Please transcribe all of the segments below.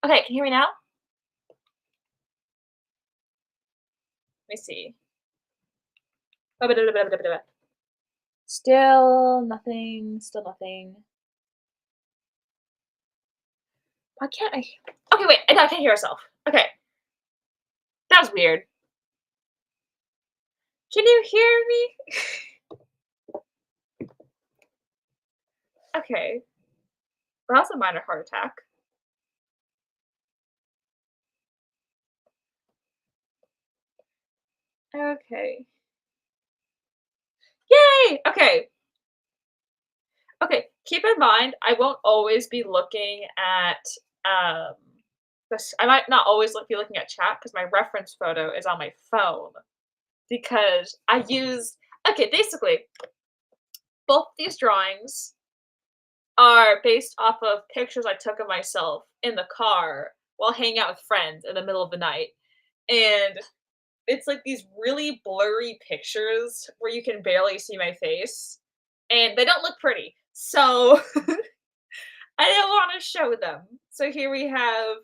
Okay, can you hear me now? Let me see. Still nothing, still nothing. Why can't I Okay, wait, I can't hear myself. Okay, that was weird. Can you hear me? Okay, well, that's a minor heart attack. Okay. Yay! Okay, okay, keep in mind, I won't always be looking at, um, this I might not always be looking at chat because my reference photo is on my phone because I use okay, basically, both these drawings are based off of pictures I took of myself in the car while hanging out with friends in the middle of the night, and it's, like, these really blurry pictures where you can barely see my face, and they don't look pretty, so I didn't wanna show them. So here we have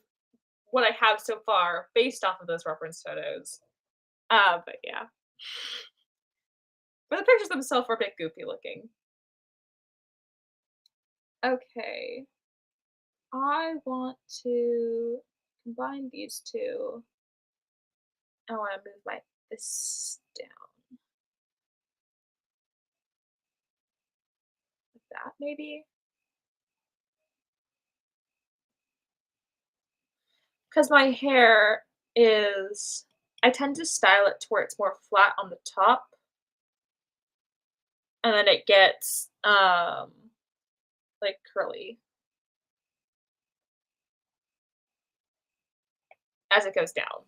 what I have so far based off of those reference photos. But yeah. But the pictures themselves are a bit goofy looking. Okay. I want to combine these 2. I wanna move my this down like that maybe? Because my hair is I tend to style it to where it's more flat on the top, and then it gets, like, curly as it goes down.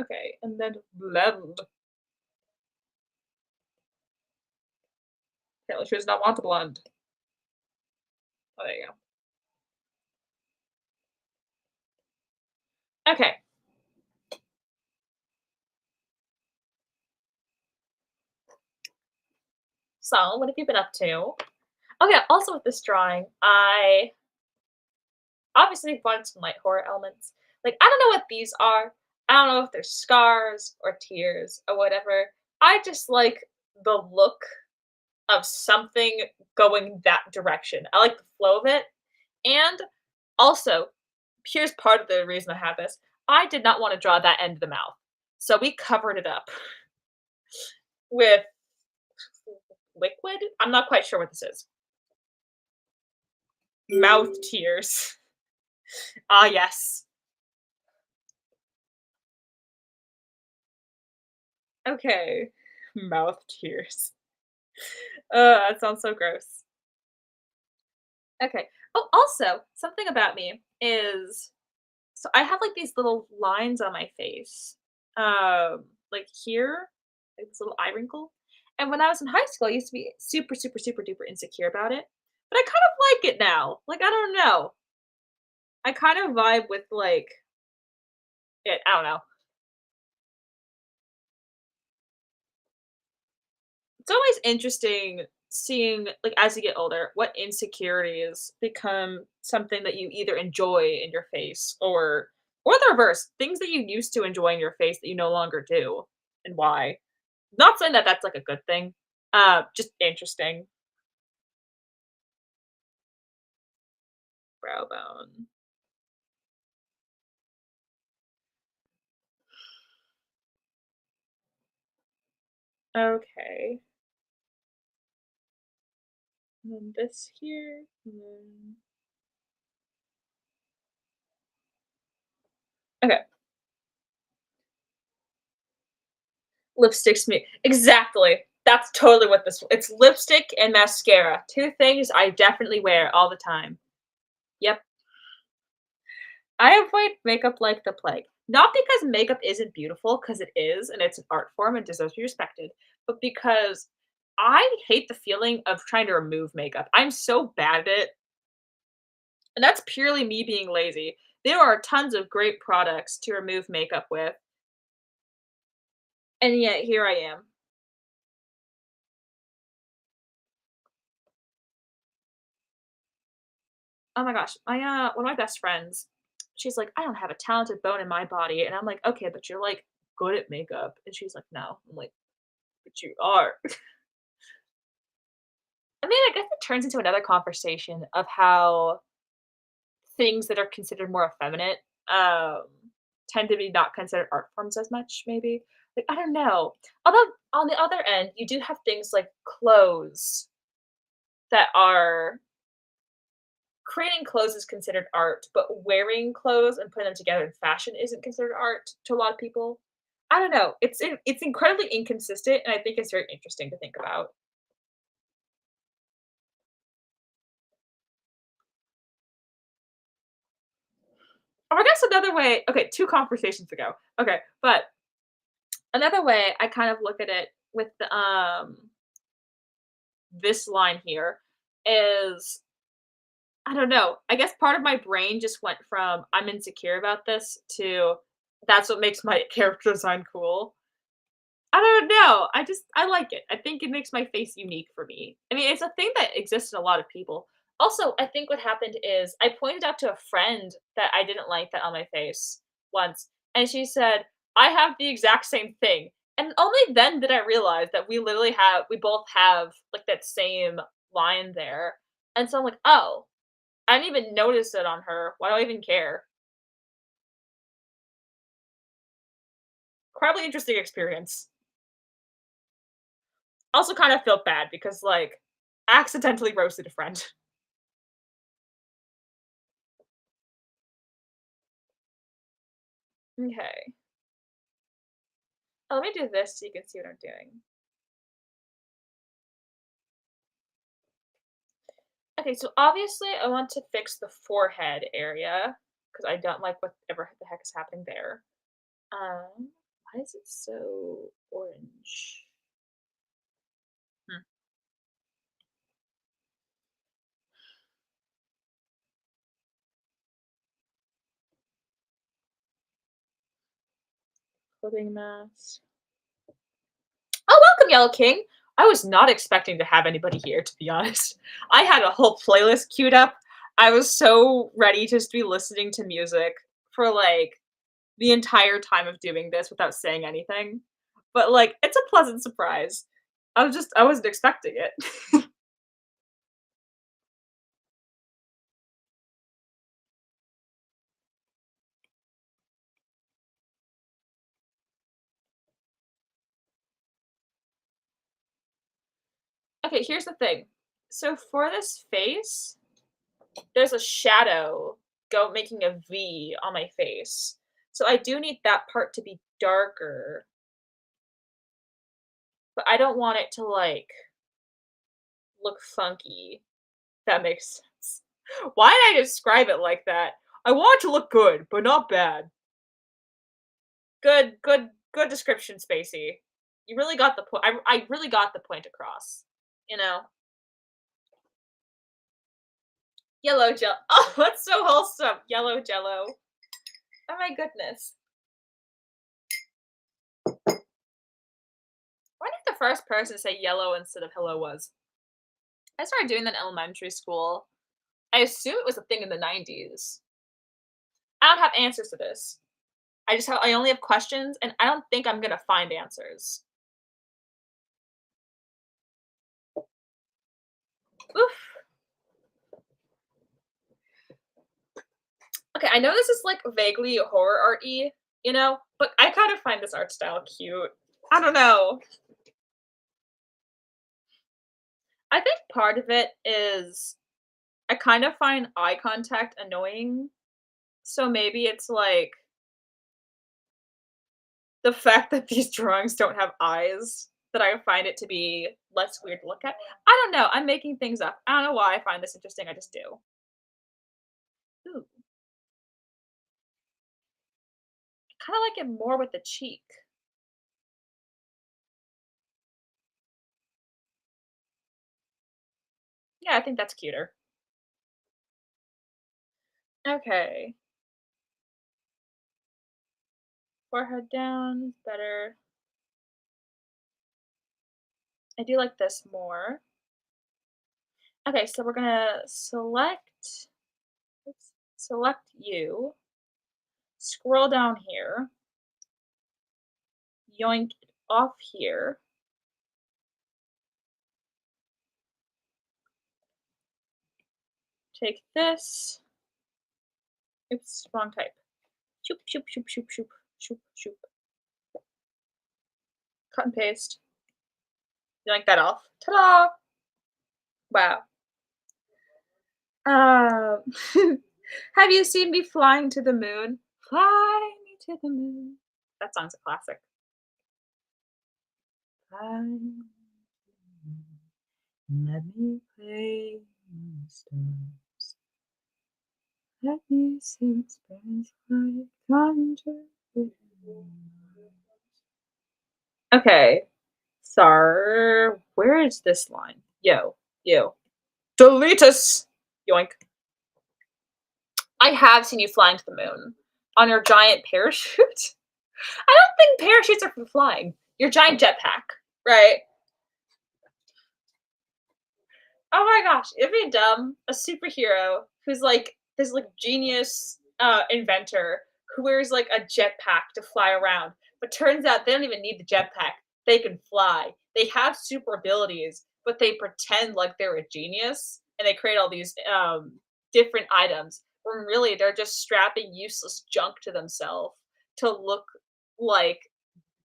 Okay, and then blend. Apparently she does not want to blend. Oh, there you go. Okay, so what have you been up to? Oh, yeah, also with this drawing, I obviously wanted some light horror elements. Like, I don't know what these are. I don't know if they're scars or tears or whatever. I just like the look of something going that direction. I like the flow of it. And also, here's part of the reason I have this. I did not want to draw that end of the mouth. So we covered it up with liquid. I'm not quite sure what this is. Mouth tears. Ah, yes. Okay. Mouth tears. That sounds so gross. Okay. Oh, also, something about me is so I have like these little lines on my face. Like here, like this little eye wrinkle. And when I was in high school, I used to be super, super, super duper insecure about it. But I kind of like it now. Like, I don't know. I kind of vibe with like it. I don't know. It's always interesting seeing, like, as you get older, what insecurities become something that you either enjoy in your face or the reverse, things that you used to enjoy in your face that you no longer do, and why. Not saying that that's, like, a good thing, just interesting. Brow bone. Okay. And then this here, and then okay. Lipsticks me exactly. That's totally what this it's lipstick and mascara, 2 things I definitely wear all the time. Yep. I avoid makeup like the plague. Not because makeup isn't beautiful, because it is, and it's an art form and deserves to be respected, but because I hate the feeling of trying to remove makeup. I'm so bad at it, and that's purely me being lazy. There are tons of great products to remove makeup with, and yet here I am. Oh my gosh, my, one of my best friends, she's like, "I don't have a talented bone in my body," and I'm like, "Okay, but you're, like, good at makeup," and she's like, "No." I'm like, "But you are." I mean, I guess it turns into another conversation of how things that are considered more effeminate, um, tend to be not considered art forms as much, maybe? Like, I don't know. Although, on the other end, you do have things like clothes that are creating clothes is considered art, but wearing clothes and putting them together in fashion isn't considered art to a lot of people. I don't know. It's incredibly inconsistent, and I think it's very interesting to think about. Or I guess another way, okay, 2 conversations ago. Okay, but another way I kind of look at it with the, this line here is, I don't know, I guess part of my brain just went from, "I'm insecure about this," to, "That's what makes my character design cool." I don't know, I like it. I think it makes my face unique for me. I mean, it's a thing that exists in a lot of people. Also, I think what happened is I pointed out to a friend that I didn't like that on my face once, and she said, "I have the exact same thing." And only then did I realize that we both have, like, that same line there. And so I'm like, "Oh, I didn't even notice it on her. Why do I even care?" Incredibly interesting experience. Also kind of felt bad because, like, accidentally roasted a friend. Okay. Oh, let me do this so you can see what I'm doing. Okay, so obviously I want to fix the forehead area because I don't like whatever the heck is happening there. Why is it so orange? Hmm. Clothing mask. Oh, welcome, Yellow King. I was not expecting to have anybody here, to be honest. I had a whole playlist queued up. I was so ready to just be listening to music for like the entire time of doing this without saying anything. But like, it's a pleasant surprise. I wasn't expecting it. Okay, here's the thing. So for this face, there's a shadow go making a V on my face. So I do need that part to be darker, but I don't want it to like look funky. That makes sense. Why did I describe it like that? I want it to look good, but not bad. Good description, Spacey. You really got the point. I really got the point across. You know, yellow gel. Oh, that's so wholesome. Yellow Jello. Oh my goodness. Why did the first person say yellow instead of hello was? I started doing that in elementary school. I assume it was a thing in the 90s. I don't have answers to this. I only have questions, and I don't think I'm gonna find answers. Oof. Okay, I know this is like vaguely horror arty, but I kind of find this art style cute. I don't know. I think part of it is I kind of find eye contact annoying. So maybe it's like the fact that these drawings don't have eyes that I find it to be less weird to look at. I don't know. I'm making things up. I don't know why I find this interesting. I just do. Ooh, kind of like it more with the cheek. Yeah, I think that's cuter. Okay. Forehead down is better. I do like this more. Okay, so we're gonna select. select you, scroll down here, yoink it off here. Take this. Oops, wrong type. Shoop, shoop, shoop, shoop, shoop, shoop, shoop. Cut and paste. Yank that off. Ta-da! Wow. Um, have you seen me flying to the moon? Fly me to the moon. That song's a classic. Fly me to the moon. Let me play among the stars. Let me see what spirits fly. Conjure with me. Okay. Sir, where is this line? Yo, yo. Deletus! Yoink. I have seen you flying to the moon on your giant parachute. I don't think parachutes are for flying. Your giant jetpack, right? Oh my gosh, it'd be dumb. A superhero who's like this like genius inventor who wears like a jetpack to fly around. But turns out they don't even need the jetpack. They can fly. They have super abilities, but they pretend like they're a genius and they create all these different items when really they're just strapping useless junk to themselves to look like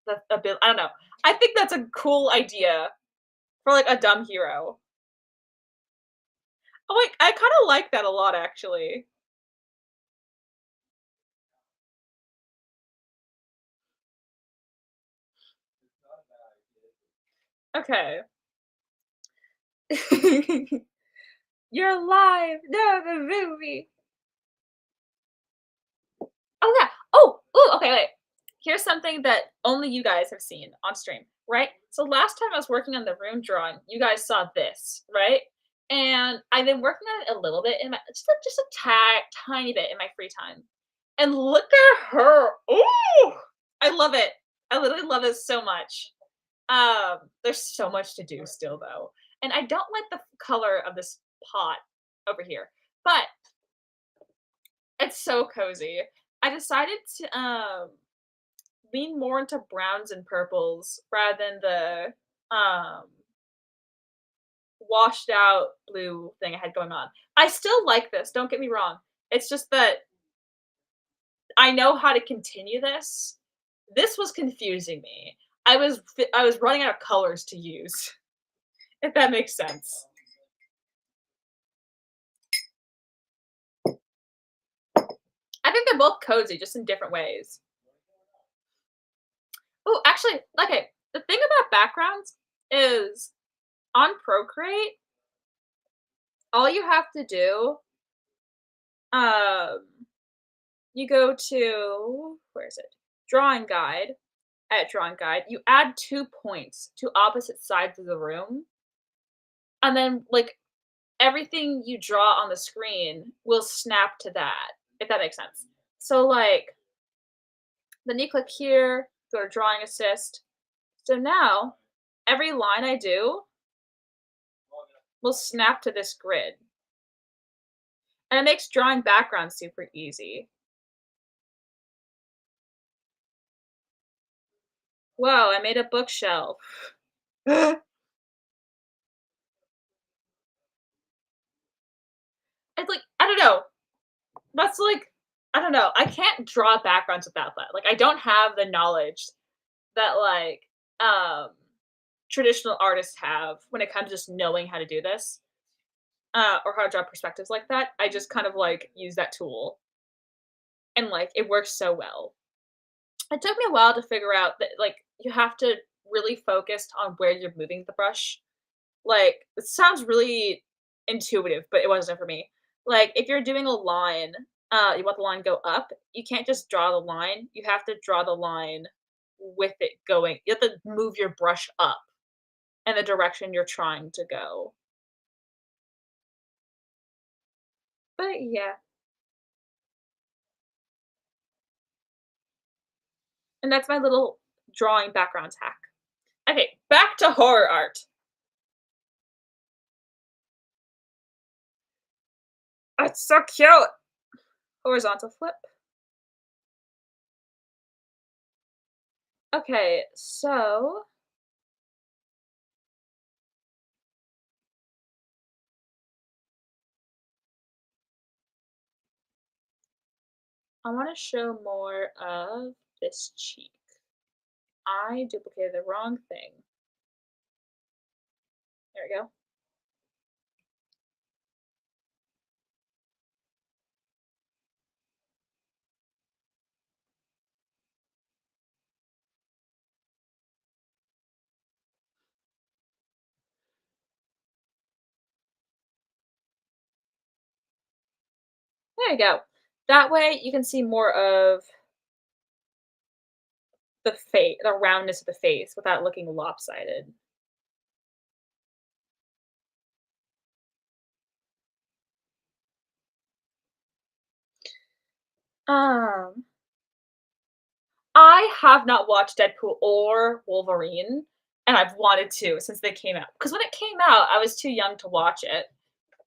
the ability. I don't know. I think that's a cool idea for like a dumb hero. Oh, like, I kinda like that a lot, actually. Okay. You're alive! No, the movie! Oh, yeah. Oh! Ooh, okay, wait. Here's something that only you guys have seen on stream, right? So last time I was working on the room drawing, you guys saw this, right? And I've been working on it a little bit in my just a tiny bit in my free time. And look at her! Ooh! I love it. I literally love it so much. There's so much to do still though, and I don't like the color of this pot over here, but it's so cozy. I decided to lean more into browns and purples rather than the washed out blue thing I had going on. I still like this. Don't get me wrong. It's just that I know how to continue this. This was confusing me. I was running out of colors to use. If that makes sense. I think they're both cozy, just in different ways. Oh, actually, okay, the thing about backgrounds is on Procreate, all you have to do, um, you go to where is it? Drawing guide. At drawing guide, you add 2 points to opposite sides of the room, and then like everything you draw on the screen will snap to that, if that makes sense. So like then you click here, go to drawing assist. So now every line I do will snap to this grid. And it makes drawing backgrounds super easy. Whoa, I made a bookshelf. It's like, I don't know. That's like, I don't know. I can't draw backgrounds without that. Like, I don't have the knowledge that like um traditional artists have when it comes to just knowing how to do this or how to draw perspectives like that. I just kind of like use that tool and like it works so well. It took me a while to figure out that like you have to really focus on where you're moving the brush. Like it sounds really intuitive, but it wasn't for me. Like if you're doing a line, you want the line go up, you can't just draw the line. You have to draw the line with it going. You have to move your brush up in the direction you're trying to go. But yeah, and that's my little drawing backgrounds hack. Okay, back to horror art. It's so cute. Horizontal flip. Okay, so I want to show more of this cheek. I duplicated the wrong thing. There we go. There you go. That way you can see more of the roundness of the face without looking lopsided. Um, I have not watched Deadpool or Wolverine, and I've wanted to since they came out. Because when it came out, I was too young to watch it.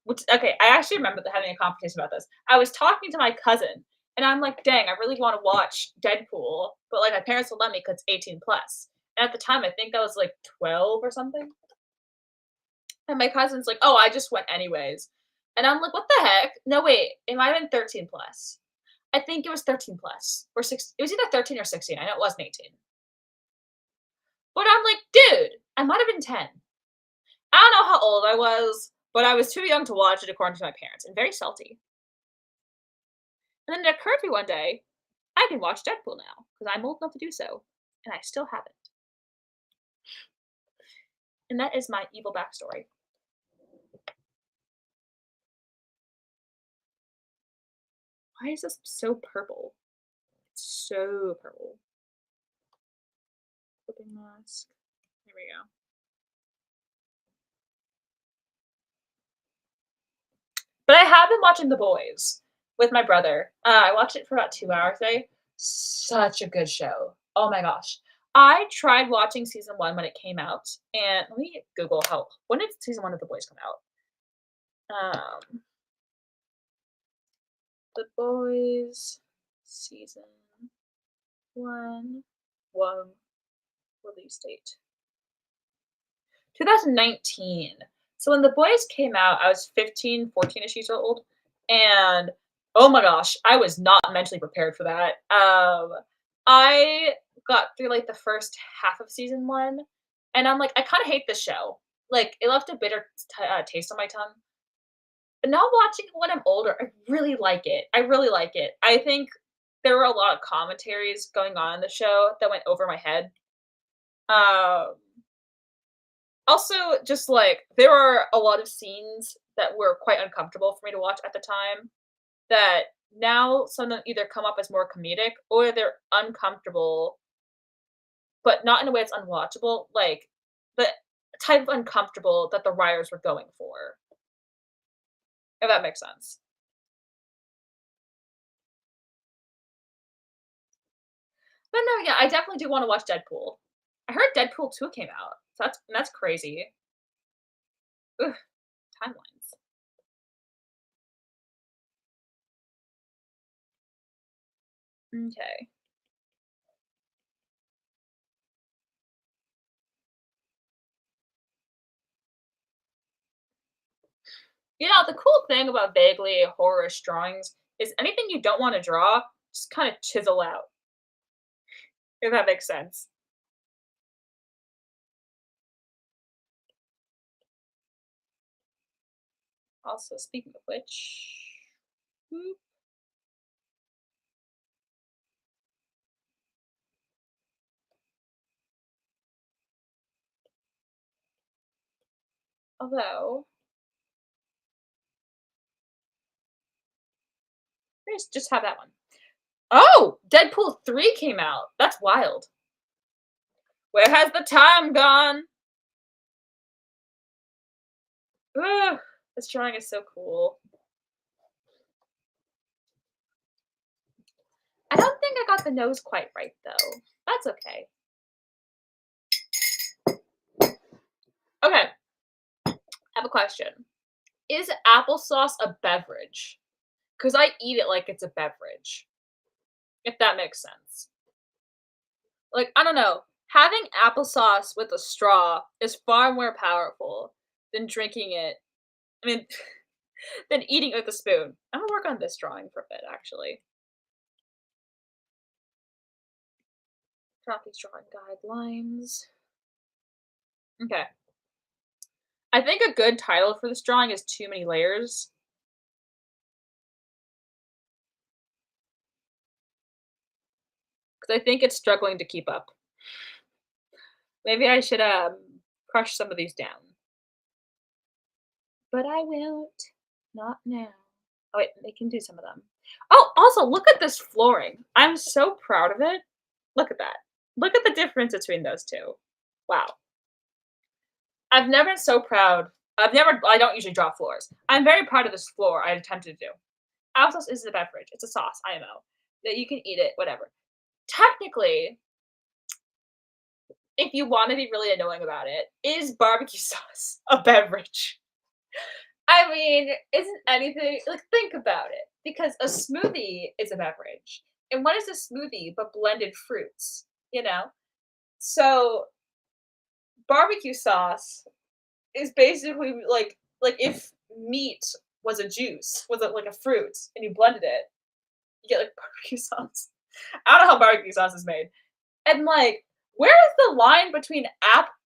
Which okay, I actually remember having a conversation about this. I was talking to my cousin, and I'm like, "Dang, I really wanna watch Deadpool," but, like, my parents won't let me because it's 18 plus. And at the time, I think I was, like, 12 or something, and my cousin's like, "Oh, I just went anyways." And I'm like, "What the heck? No, wait, it might have been 13 plus." I think it was 13 plus or 6 it was either 13 or 16, I know it wasn't 18. But I'm like, "Dude, I might have been 10." I don't know how old I was, but I was too young to watch it according to my parents, and very salty. And then it occurred to me one day, I can watch Deadpool now because I'm old enough to do so, and I still haven't. And that is my evil backstory. Why is this so purple? It's so purple. Flipping mask. There we go. But I have been watching The Boys with my brother. I watched it for about 2 hours today. Such a good show. Oh my gosh. I tried watching season one when it came out, and let me Google how. When did season one of The Boys come out? The Boys season one. One release date. 2019. So when The Boys came out, I was 15, 14-ish years old, and oh my gosh, I was not mentally prepared for that. I got through, like, the first half of season 1, and I'm like, "I kinda hate this show." Like, it left a bitter taste on my tongue. But now watching it when I'm older, I really like it. I really like it. I think there were a lot of commentaries going on in the show that went over my head. Um Also, just, like, there are a lot of scenes that were quite uncomfortable for me to watch at the time that now some of them either come up as more comedic or they're uncomfortable, but not in a way that's unwatchable, like, the type of uncomfortable that the writers were going for, if that makes sense. But no, yeah, I definitely do wanna watch Deadpool. I heard Deadpool 2 came out, so that's crazy. Ugh, timelines. Okay. You know, the cool thing about vaguely horror-ish drawings is anything you don't wanna draw, just kinda chisel out, if that makes sense. Also, speaking of which, hmm, although, let's just have that one. Oh! Deadpool 3 came out. That's wild. Where has the time gone? Ugh, this drawing is so cool. I don't think I got the nose quite right, though. That's okay. Okay, I have a question. Is applesauce a beverage? 'cause I eat it like it's a beverage, if that makes sense. Like, I don't know, having applesauce with a straw is far more powerful than drinking it I mean, than eating it with a spoon. I'm gonna work on this drawing for a bit, actually. Copy drawing guidelines. Okay. I think a good title for this drawing is Too Many Layers, 'cause I think it's struggling to keep up. Maybe I should, crush some of these down. But I won't. Not now. Oh, wait, they can do some of them. Oh, also, look at this flooring. I'm so proud of it. Look at that. Look at the difference between those 2. Wow. I've never been so proud. I don't usually draw floors. I'm very proud of this floor I attempted to do. Applesauce is a beverage. It's a sauce, IMO. That you can eat it, whatever. Technically, if you wanna be really annoying about it, is barbecue sauce a beverage? I mean, isn't anything like, think about it, because a smoothie is a beverage, and what is a smoothie but blended fruits, you know? So, barbecue sauce is basically like if meat was a juice, was it like a fruit, and you blended it, you get, like, barbecue sauce. I don't know how barbecue sauce is made, and, like, where is the line between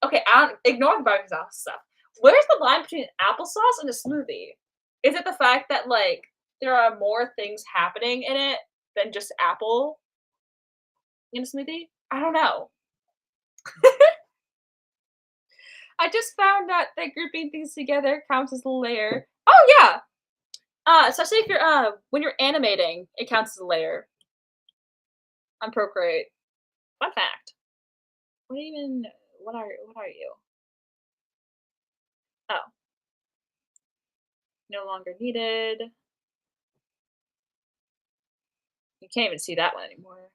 okay, I don't ignore the barbecue sauce stuff. Where's the line between applesauce and a smoothie? Is it the fact that, like, there are more things happening in it than just apple in a smoothie? I don't know. I just found out that grouping things together counts as a layer. Oh, yeah! Especially if you're, when you're animating, it counts as a layer on Procreate. Fun fact. What even what are you? Oh, no longer needed. You can't even see that one anymore.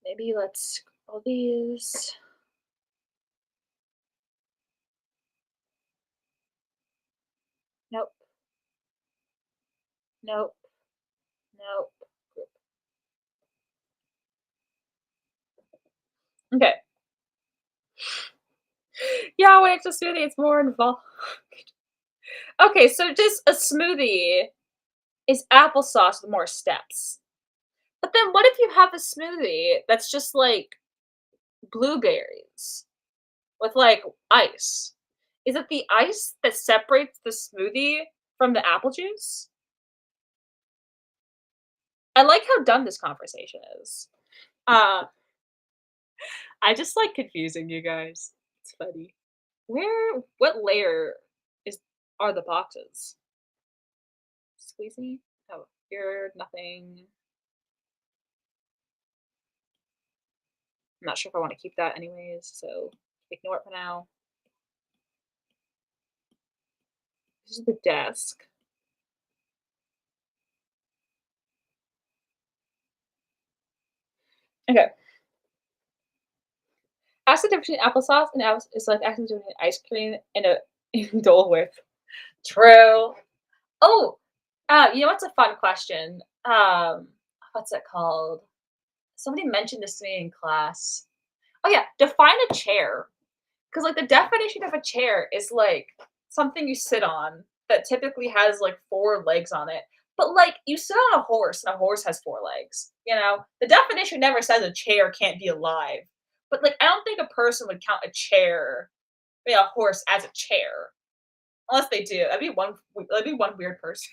Maybe let's all these. Nope, nope, nope. Okay. Yeah, when it's a smoothie, it's more involved. Okay, so just a smoothie is applesauce with more steps. But then what if you have a smoothie that's just like blueberries with like ice? Is it the ice that separates the smoothie from the apple juice? I like how dumb this conversation is. Uh, I just like confusing you guys. It's funny. What layer is are the boxes? Squeezy? Oh, you're nothing. I'm not sure if I want to keep that anyways, so ignore it for now. This is the desk. Okay. Ask the difference between applesauce and apple is like asking between ice cream and a and Dole Whip. True. Oh, you know what's a fun question? What's it called? Somebody mentioned this to me in class. Oh yeah, define a chair. Because like the definition of a chair is like something you sit on that typically has like 4 legs on it. But like you sit on a horse and a horse has 4 legs. You know, the definition never says a chair can't be alive. But like I don't think a person would count a chair, a horse as a chair unless they do. That'd be one weird person.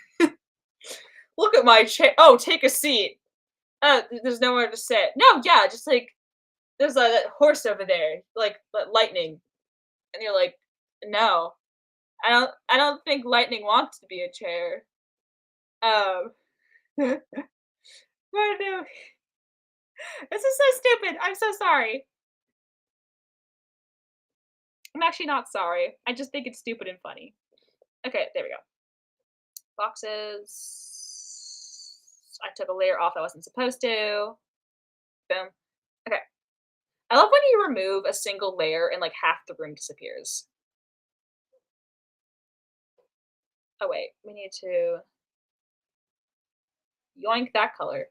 Look at my chair. Oh, take a seat. There's nowhere to sit. No, yeah, just like there's a horse over there, like lightning, and you're like, no, I don't think lightning wants to be a chair. Um, I don't know. This is so stupid. I'm so sorry. I'm actually not sorry. I just think it's stupid and funny. Okay, there we go. Boxes. I took a layer off I wasn't supposed to. Boom. Okay. I love when you remove a single layer and, like, half the room disappears. Oh, wait, we need to yoink that color.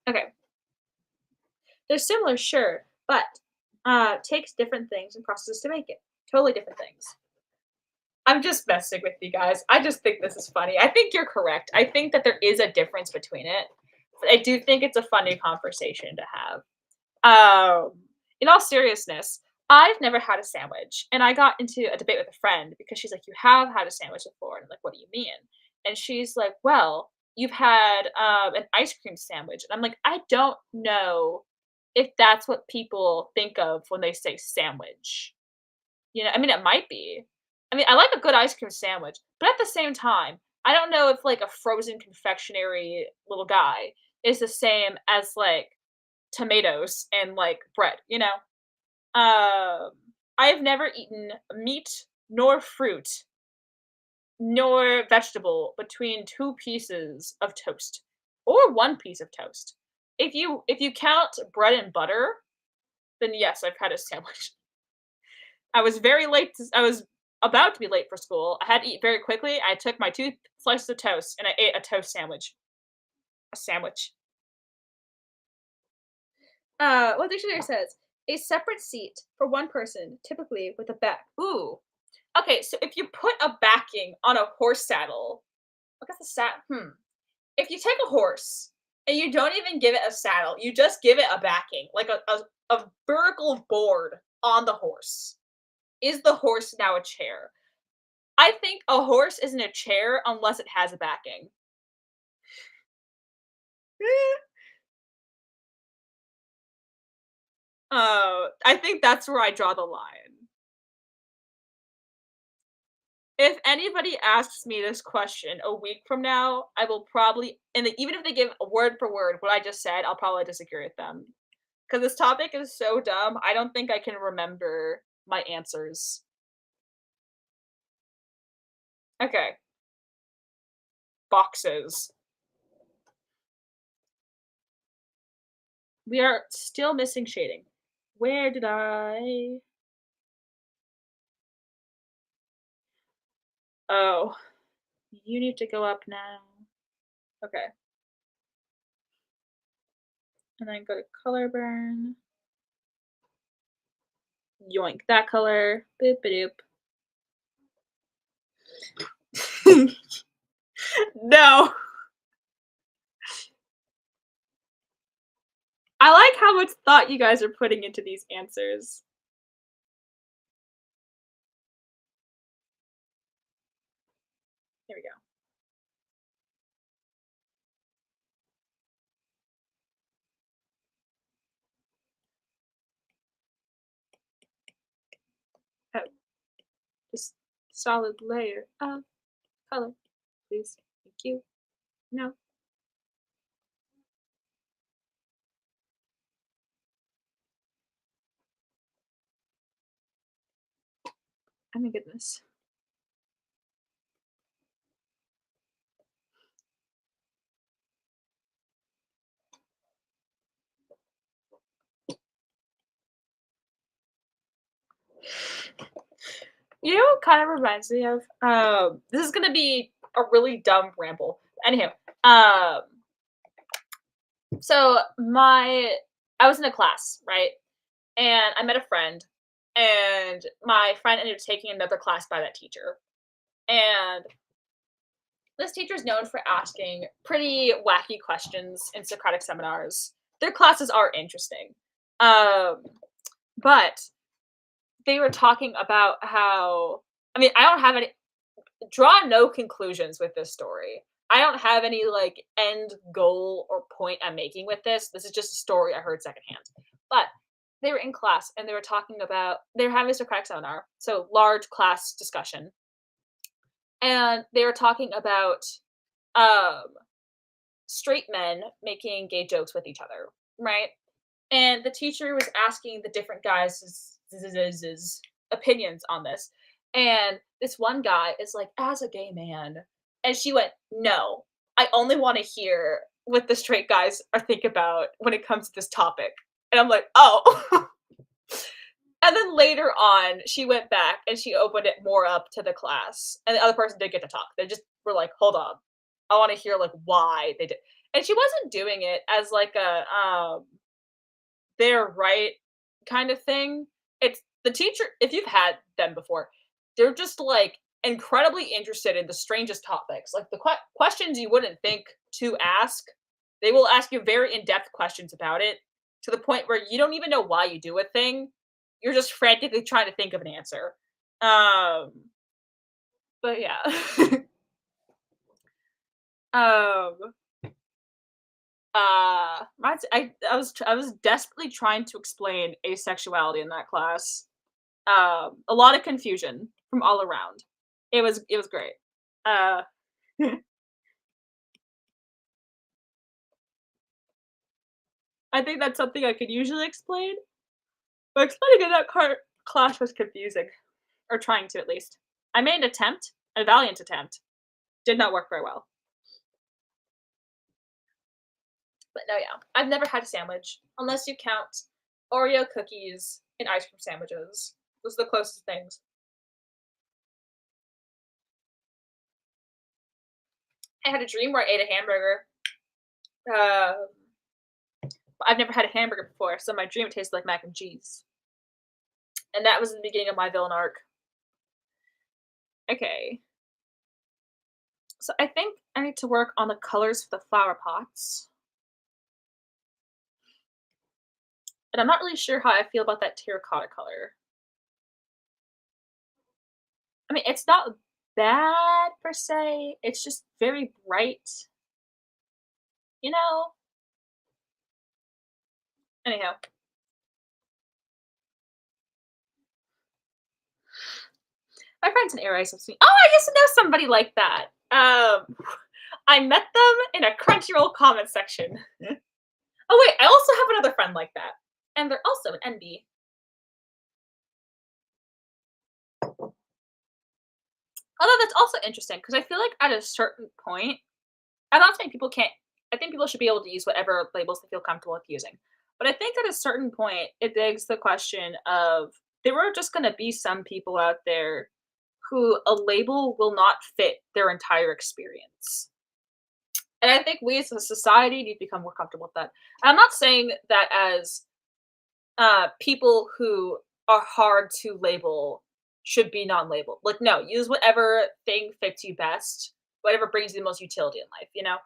Okay. They're similar, sure, but, takes different things and processes to make it. Totally different things. I'm just messing with you guys. I just think this is funny. I think you're correct. I think that there is a difference between it. But I do think it's a funny conversation to have. Um, in all seriousness, I've never had a sandwich, and I got into a debate with a friend because she's like, "You have had a sandwich before," and I'm like, "What do you mean?" And she's like, "Well, you've had an ice cream sandwich," and I'm like, "I don't know if that's what people think of when they say sandwich." You know, I mean, it might be. I mean, I like a good ice cream sandwich, but at the same time, I don't know if like a frozen confectionery little guy is the same as like tomatoes and like bread, you know? I have never eaten meat nor fruit nor vegetable between two pieces of toast or one piece of toast. If you count bread and butter, then yes, I've had a sandwich. I was very late. I was about to be late for school. I had to eat very quickly. I took my two slices of toast and I ate a toast sandwich. A sandwich. What the dictionary says, a separate seat for one person, typically with a back. Ooh. Okay, so if you put a backing on a horse saddle, look at the If you take a horse and you don't even give it a saddle, you just give it a backing, like a vertical board on the horse. Is the horse now a chair? I think a horse isn't a chair unless it has a backing. I think that's where I draw the line. If anybody asks me this question a week from now, I will probably and even if they give a word for word what I just said, I'll probably disagree with them. Because this topic is so dumb, I don't think I can remember my answers. Okay, boxes. We are still missing shading. Where did I Oh, you need to go up now. Okay, and then go to color burn. Yoink that color. Boop a doop. No. I like how much thought you guys are putting into these answers. Here we go. Oh, just solid layer of color, please. Thank you. No. Oh my goodness. You know what kind of reminds me of? This is gonna be a really dumb ramble. Anyhow, so I was in a class, right? And I met a friend, and my friend ended up taking another class by that teacher. And this teacher is known for asking pretty wacky questions in Socratic seminars. Their classes are interesting. Um, but they were talking about how I mean, I don't have any draw no conclusions with this story. I don't have any like end goal or point I'm making with this. This is just a story I heard secondhand. But they were in class and they were talking about they were having a Socratic seminar, so large class discussion, and they were talking about um straight men making gay jokes with each other, right? And the teacher was asking the different guys' opinions on this. And this one guy is like, as a gay man, and she went, no, I only want to hear what the straight guys are think about when it comes to this topic." And I'm like, "Oh." And then later on, she went back and she opened it more up to the class, and the other person did get to talk. They just were like, "Hold on, I wanna hear, like, why they did." And she wasn't doing it as, like, they're right kind of thing. It's the teacher if you've had them before, they're just, like, incredibly interested in the strangest topics, like, the questions you wouldn't think to ask, they will ask you very in-depth questions about it, to the point where you don't even know why you do a thing, you're just frantically trying to think of an answer. Um, but yeah. Um, mine's I was desperately trying to explain asexuality in that class. A lot of confusion from all around. It was great. Uh, I think that's something I could usually explain, but explaining in that class was confusing, or trying to at least. I made an attempt, a valiant attempt. Did not work very well. But no, yeah, I've never had a sandwich unless you count Oreo cookies and ice cream sandwiches. Those are the closest things. I had a dream where I ate a hamburger. Um, but I've never had a hamburger before, so my dream tasted like mac and cheese. And that was the beginning of my villain arc. Okay. So I think I need to work on the colors for the flower pots. And I'm not really sure how I feel about that terracotta color. I mean, it's not bad per se. It's just very bright, you know? Anyhow, my friend's an air ice with me. Oh, I used to know somebody like that. I met them in a Crunchyroll comment section. Oh wait, I also have another friend like that, and they're also an NB. Although that's also interesting because I feel like at a certain point, I'm not saying people can't. I think people should be able to use whatever labels they feel comfortable with using. But I think at a certain point, it begs the question of there are just going to be some people out there who a label will not fit their entire experience. And I think we as a society need to become more comfortable with that. I'm not saying that as people who are hard to label should be non-labeled. Like, no, use whatever thing fits you best, whatever brings you the most utility in life, you know?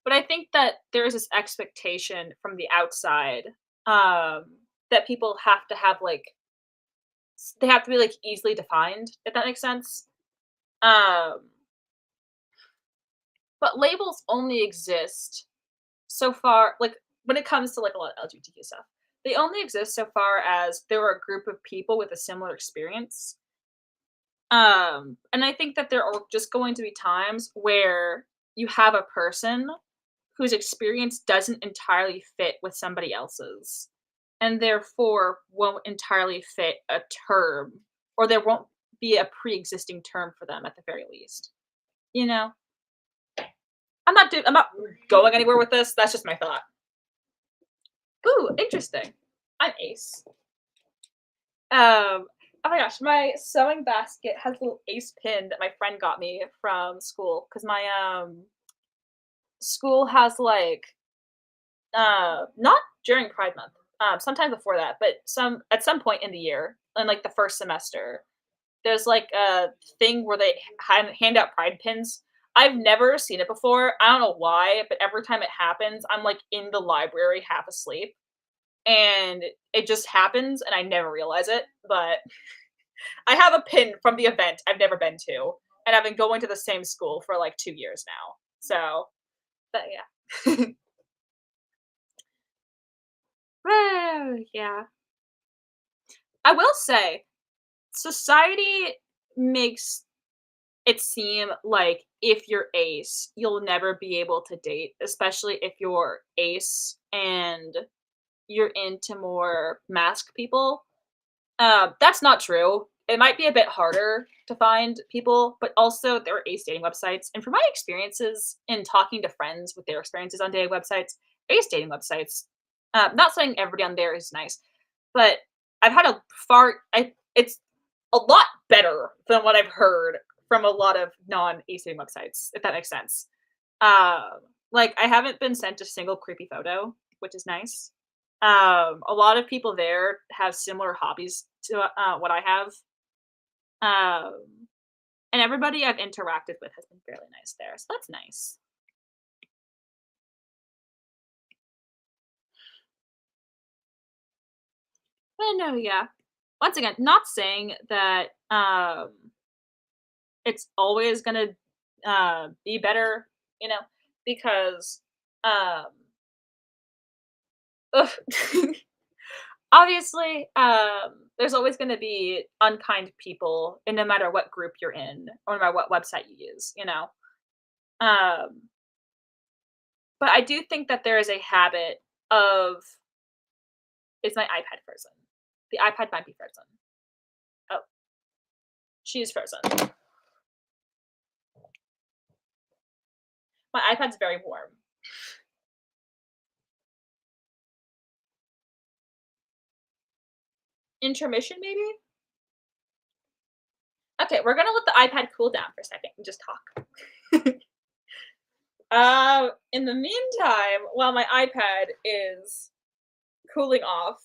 But I think that there is this expectation from the outside um, that people have to have like they have to be like easily defined, if that makes sense. Um, but labels only exist so far, like when it comes to like a lot of LGBTQ stuff, they only exist so far as there are a group of people with a similar experience. And I think that there are just going to be times where you have a person whose experience doesn't entirely fit with somebody else's, and therefore won't entirely fit a term, or there won't be a pre-existing term for them at the very least. You know? I'm not going anywhere with this. That's just my thought. Ooh, interesting. I'm ace. Oh my gosh, my sewing basket has a little ace pin that my friend got me from school because my school has like not during Pride Month, sometime before that, but at some point in the year, in like the first semester, there's like a thing where they hand out pride pins. I've never seen it before. I don't know why, but every time it happens, I'm like in the library half asleep and it just happens and I never realize it. But I have a pin from the event I've never been to, and I've been going to the same school for like 2 years now. So, but yeah. Well, yeah. I will say, society makes it seem like if you're ace, you'll never be able to date, especially if you're ace and you're into more masked people. That's not true. it might be a bit harder to find people, but also there are ace dating websites. And from my experiences in talking to friends with their experiences on dating websites, ace dating websites, not saying everybody on there is nice, but I've had a it's a lot better than what I've heard from a lot of non-ace dating websites, if that makes sense. Like I haven't been sent a single creepy photo, which is nice. A lot of people there have similar hobbies to what I have. Um, and everybody I've interacted with has been fairly nice there, so that's nice. But no, yeah. Once again, not saying that it's always gonna be better, you know, because um ugh, obviously there's always gonna be unkind people and no matter what group you're in or no matter what website you use, you know. Um but I do think that there is a habit of is my iPad frozen? The iPad might be frozen. Oh, she is frozen. My iPad's very warm. Intermission, maybe? Okay, we're gonna let the iPad cool down for a second and just talk. In the meantime, while my iPad is cooling off,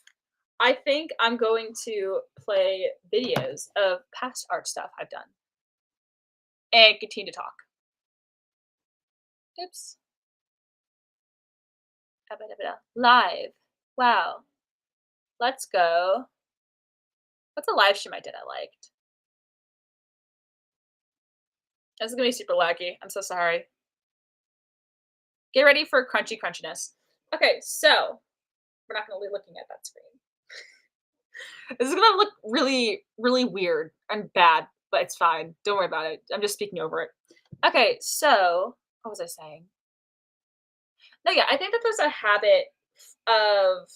I think I'm going to play videos of past art stuff I've done and continue to talk. Oops. Live. Wow. Let's go. What's a live stream I did I liked? This is gonna be super laggy. I'm so sorry. Get ready for crunchy crunchiness. Okay, so we're not gonna be looking at that screen. This is gonna look really, really weird and bad, but it's fine. Don't worry about it. I'm just speaking over it. Okay, so what was I saying? No, yeah, I think that there's a habit of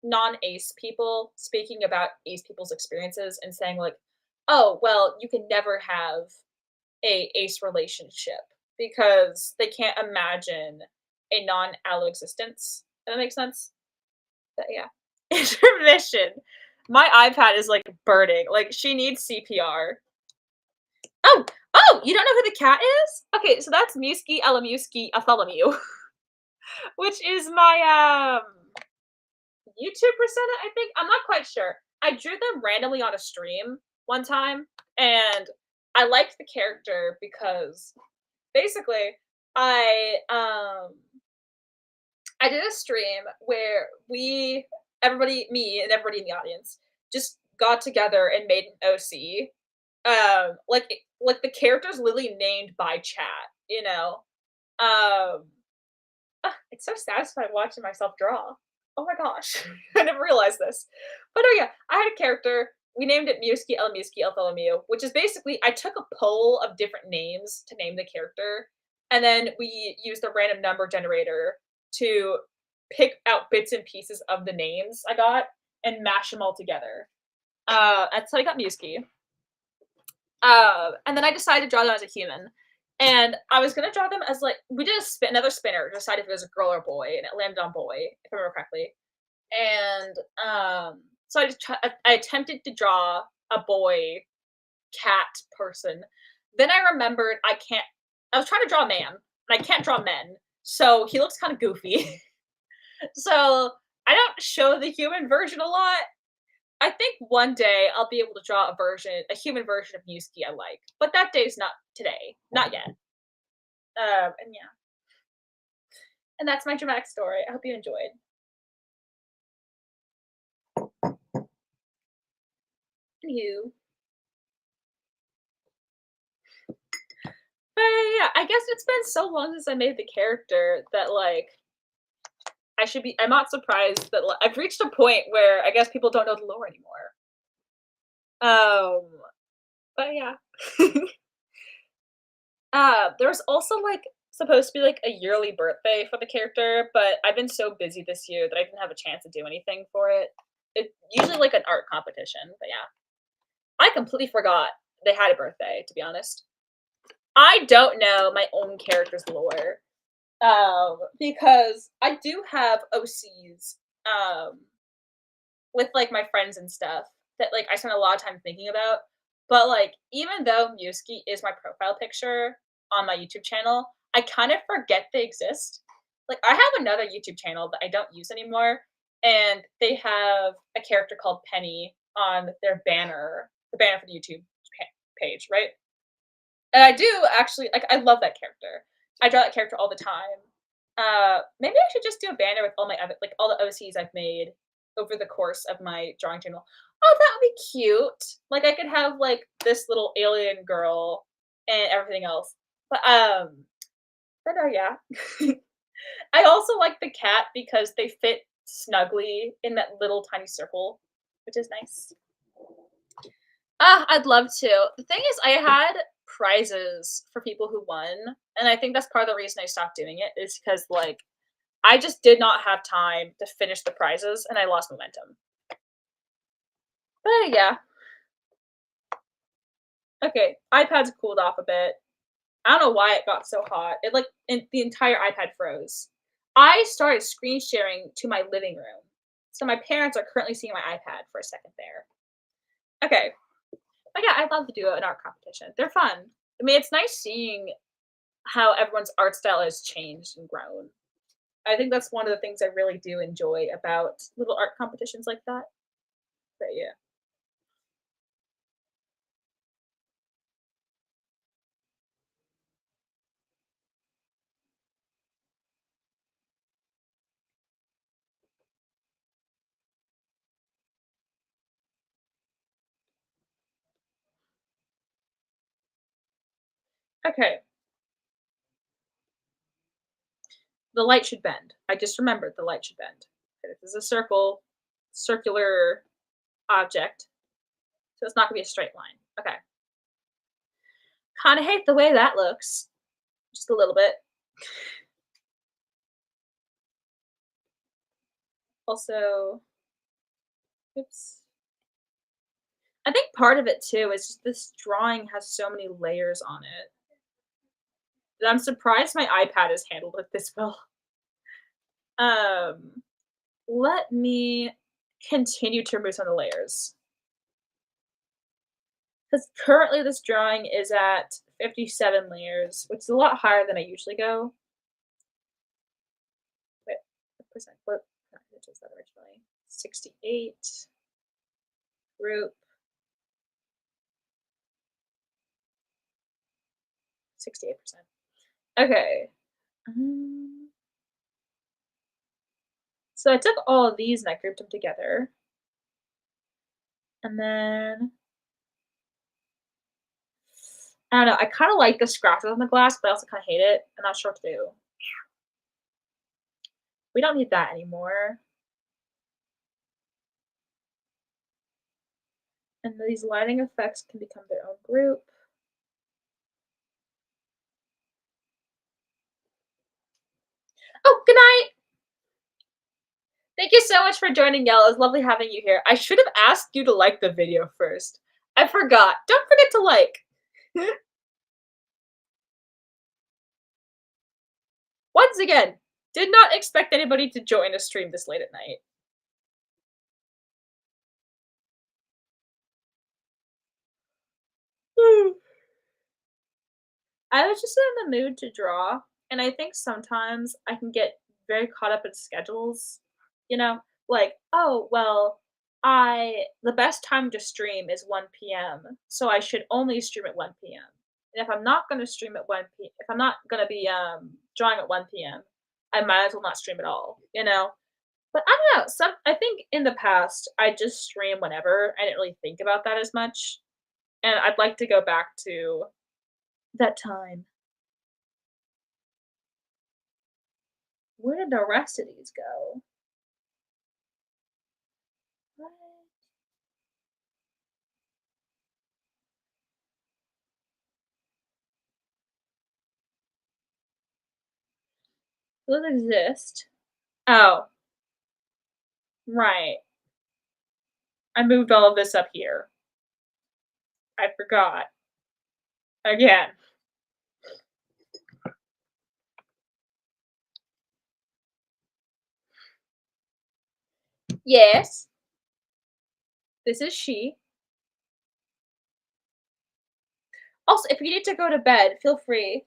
non-ace people speaking about ace people's experiences and saying like, "Oh, well, you can never have a ace relationship because they can't imagine a non-allo existence." Does that make sense? But yeah. Intermission. My iPad is like burning. Like she needs CPR. Oh, oh, you don't know who the cat is? Okay, so that's Musky Alamusky Atholomew, which is my YouTube persona, I think. I'm not quite sure. I drew them randomly on a stream one time, and I liked the character because basically I um I did a stream where me and everybody in the audience just got together and made an OC. Like the characters literally named by chat, you know. Um, it's so satisfying watching myself draw. Oh my gosh, I never realized this. But oh yeah, I had a character. We named it Musky El Musky El Tholomew, which is basically I took a poll of different names to name the character, and then we used a random number generator to pick out bits and pieces of the names I got and mash them all together. That's how I got Musky. And then I decided to draw them as a human. And I was gonna draw them as like we did another spinner to decide if it was a girl or a boy, and it landed on boy, if I remember correctly. And so I attempted to draw a boy cat person. Then I remembered I can't. I was trying to draw a man, and I can't draw men, so he looks kind of goofy. So I don't show the human version a lot. I think one day I'll be able to draw a human version of Yusuke I like, but that day's not today, not yet. And yeah, and that's my dramatic story. I hope you enjoyed. And you, but yeah, I guess it's been so long since I made the character that like I should be. I'm not surprised that I've reached a point where I guess people don't know the lore anymore. Um, but yeah. There's also, like, supposed to be, like, a yearly birthday for the character, but I've been so busy this year that I didn't have a chance to do anything for it. It's usually, like, an art competition, but yeah. I completely forgot they had a birthday, to be honest. I don't know my own character's lore, because I do have OCs, with, like, my friends and stuff that, like, I spend a lot of time thinking about, but, like, even though Mewski is my profile picture on my YouTube channel, I kind of forget they exist. Like, I have another YouTube channel that I don't use anymore, and they have a character called Penny on their banner, the banner for the YouTube page, right? And I do actually like, I love that character. I draw that character all the time. Maybe I should just do a banner with all my other like, all the OCs I've made over the course of my drawing channel. Oh, that would be cute. Like, I could have, like, this little alien girl and everything else. But, yeah. I also like the cat because they fit snugly in that little tiny circle, which is nice. Ah, I'd love to. The thing is I had prizes for people who won, and I think that's part of the reason I stopped doing it is because, like, I just did not have time to finish the prizes, and I lost momentum. But yeah. Okay, iPad's cooled off a bit. I don't know why it got so hot. It, like, the entire iPad froze. I started screen sharing to my living room, so my parents are currently seeing my iPad for a second there. Okay. But yeah, I'd love to do an art competition. They're fun. I mean, it's nice seeing how everyone's art style has changed and grown. I think that's one of the things I really do enjoy about little art competitions like that. But yeah. Okay. The light should bend. I just remembered the light should bend. Okay, this is a circular object, so it's not gonna be a straight line. Okay. Kinda hate the way that looks. Just a little bit. Also, oops. I think part of it too is just this drawing has so many layers on it that I'm surprised my iPad has handled it this well. Um, Let me continue to remove some of the layers. Because currently this drawing is at 57 layers, which is a lot higher than I usually go. Wait, what percentage is that originally? 68, group, 68%. Okay. Um, so I took all of these and I grouped them together. And then I don't know, I kinda like the scratches on the glass, but I also kinda hate it. I'm not sure what to do. We don't need that anymore. And these lighting effects can become their own group. Oh, good night! Thank you so much for joining, Yell. It was lovely having you here. I should have asked you to like the video first. I forgot. Don't forget to like. Once again, did not expect anybody to join a stream this late at night. I was just in the mood to draw, and I think sometimes I can get very caught up in schedules, you know? Like, "Oh, well, I the best time to stream is 1 PM, so I should only stream at 1 PM. And if I'm not gonna stream at 1 if I'm not gonna be, drawing at 1 PM, I might as well not stream at all," you know? But I don't know, I think in the past, I just stream whenever, I didn't really think about that as much, and I'd like to go back to that time. Where did the rest of these go? What? Those exist. Oh, right. I moved all of this up here. I forgot. Again. Yes, this is she. Also, if you need to go to bed, feel free.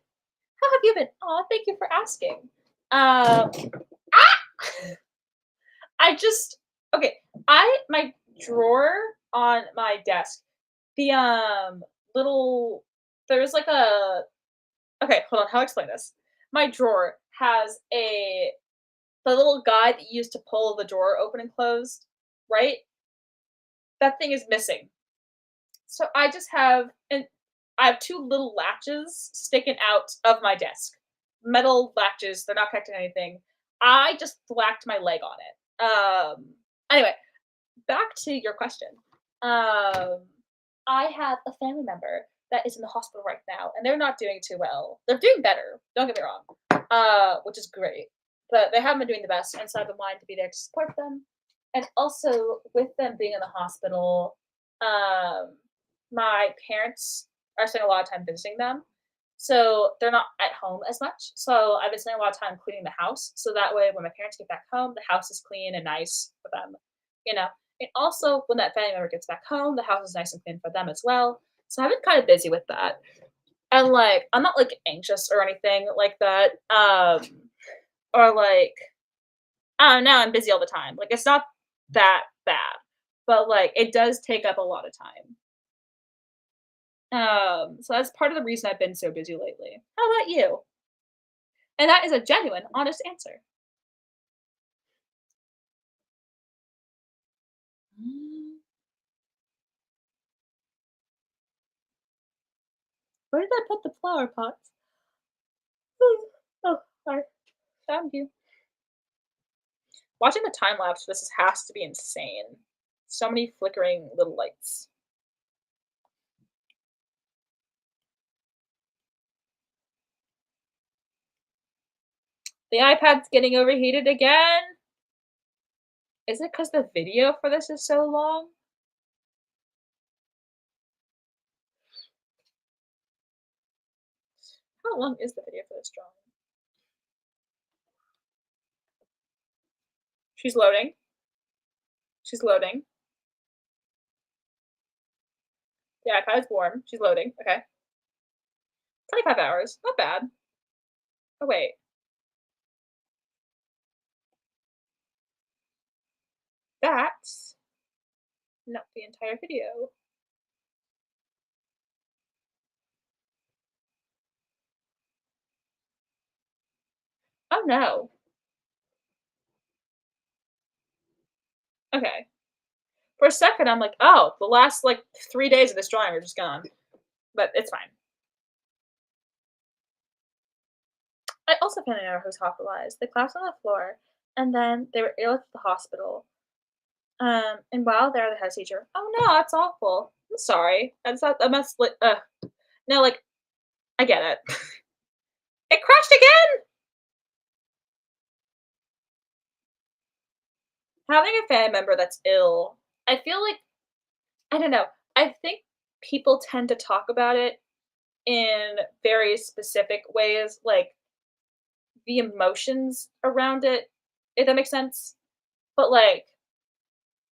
How have you been? Aw, thank you for asking. Um, I just okay, my drawer on my desk, the, little there's like a okay, hold on, how do I explain this? My drawer has the little guide that you use to pull the drawer open and closed, right? That thing is missing. So I have 2 little latches sticking out of my desk. Metal latches, they're not connected to anything. I just thwacked my leg on it. Anyway, back to your question. Um, I have a family member that is in the hospital right now, and they're not doing too well. They're doing better, don't get me wrong, which is great, but they haven't been doing the best, and so I've been wanting to be there to support them. And also, with them being in the hospital, um, my parents are spending a lot of time visiting them, so they're not at home as much. So I've been spending a lot of time cleaning the house, so that way when my parents get back home, the house is clean and nice for them, you know? And also, when that family member gets back home, the house is nice and clean for them as well. So I've been kind of busy with that. And like, I'm not like anxious or anything like that. Or like, oh no, I'm busy all the time. Like, it's not that bad, but like, it does take up a lot of time. So that's part of the reason I've been so busy lately. How about you? And that is a genuine, honest answer. Mm, where did I put the flower pots? Oh, I found you. Watching the time lapse for this has to be insane. So many flickering little lights. The iPad's getting overheated again. Is it because the video for this is so long? How long is the video for this drawing? She's loading. She's loading. The iPad is warm. She's loading. Okay. 25 hours. Not bad. Oh, wait. That's not the entire video. 'Oh, no.' Okay. For a second, I'm like, "Oh, the last, like, 3 days of this drawing are just gone." But it's fine. I also found out who was hospitalized. They collapsed on the floor, and then they were airlifted to the hospital. And while there, they had a seizure. Oh, no, that's awful. I'm sorry. That must li no, like, I get it. It crashed again! Having a family member that's ill, I feel like I don't know. I think people tend to talk about it in very specific ways, like, the emotions around it, if that makes sense. But, like,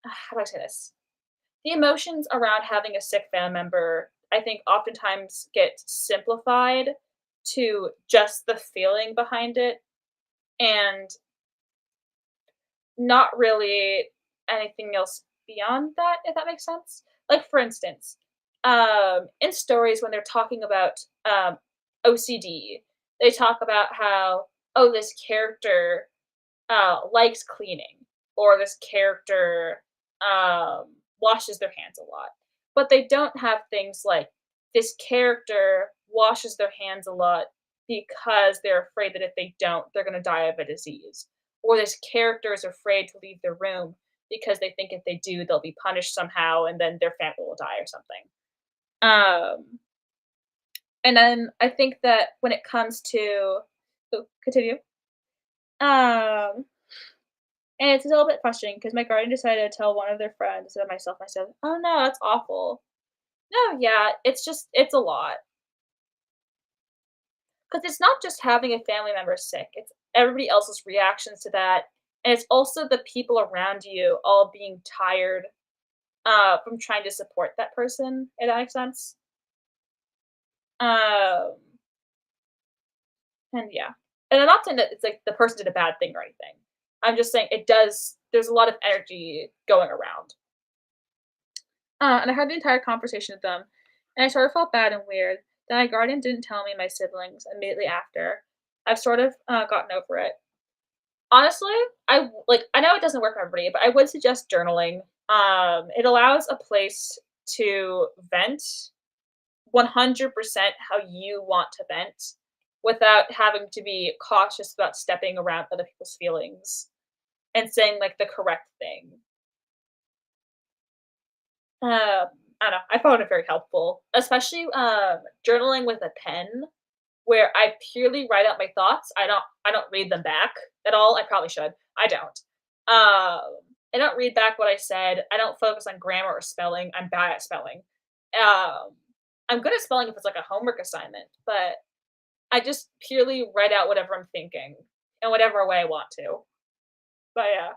how do I say this? The emotions around having a sick family member, I think, oftentimes get simplified to just the feeling behind it and not really anything else beyond that, if that makes sense. Like, for instance, in stories when they're talking about OCD, they talk about how, oh, this character likes cleaning, or this character washes their hands a lot. But they don't have things like this character washes their hands a lot because they're afraid that if they don't, they're going to die of a disease. Or this character is afraid to leave their room because they think if they do, they'll be punished somehow and then their family will die or something. Um, and then I think that when it comes to, oh, continue. Um, And it's a little bit frustrating because my guardian decided to tell one of their friends instead of myself. I said, "Oh, no, that's awful." No, yeah, it's just it's a lot. 'Cause it's not just having a family member sick, it's everybody else's reactions to that, and it's also the people around you all being tired, from trying to support that person, if that makes sense? Um, and yeah. And I'm not saying that it's like the person did a bad thing or anything. I'm just saying it does there's a lot of energy going around. And I had the entire conversation with them, and I sort of felt bad and weird that my guardian didn't tell me my siblings immediately after. I've sort of, gotten over it. Honestly, I know it doesn't work for everybody, but I would suggest journaling. It allows a place to vent 100% how you want to vent without having to be cautious about stepping around other people's feelings and saying, like, the correct thing. I don't know, I found it very helpful, especially, journaling with a pen where I purely write out my thoughts. I don't read them back at all. I probably should. I don't. I don't read back what I said. I don't focus on grammar or spelling. I'm bad at spelling. Um, I'm good at spelling if it's like a homework assignment, but I just purely write out whatever I'm thinking in whatever way I want to. But yeah.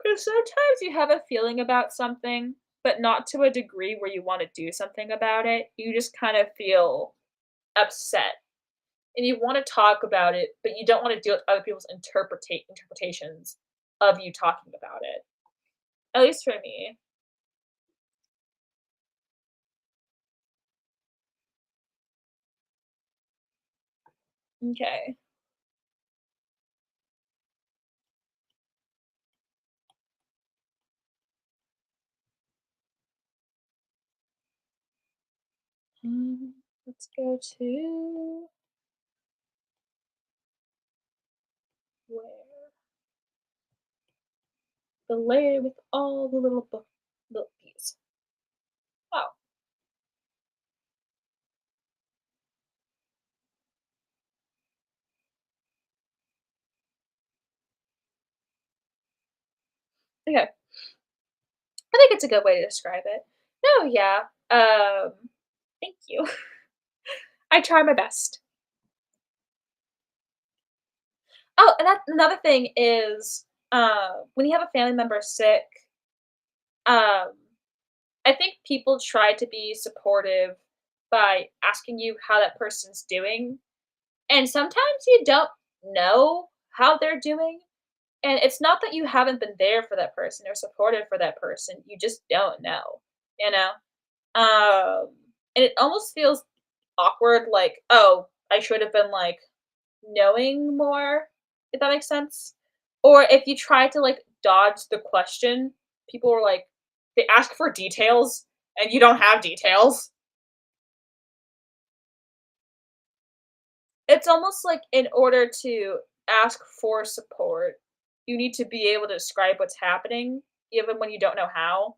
'Cause sometimes you have a feeling about something, but not to a degree where you wanna do something about it. You just kind of feel upset, and you wanna talk about it, but you don't wanna deal with other people's interpretations of you talking about it. At least for me. Okay. Let's go to where the layer with all the little bees. Oh, okay. I think it's a good way to describe it. No, yeah. Thank you. I try my best. Oh, and another thing is, when you have a family member sick, um, I think people try to be supportive by asking you how that person's doing, and sometimes you don't know how they're doing, and it's not that you haven't been there for that person or supportive for that person, you just don't know, you know? And it almost feels awkward, like, "Oh, I should have been, like, knowing more," if that makes sense? Or if you try to, like, dodge the question, people are like they ask for details, and you don't have details. It's almost like in order to ask for support, you need to be able to describe what's happening even when you don't know how.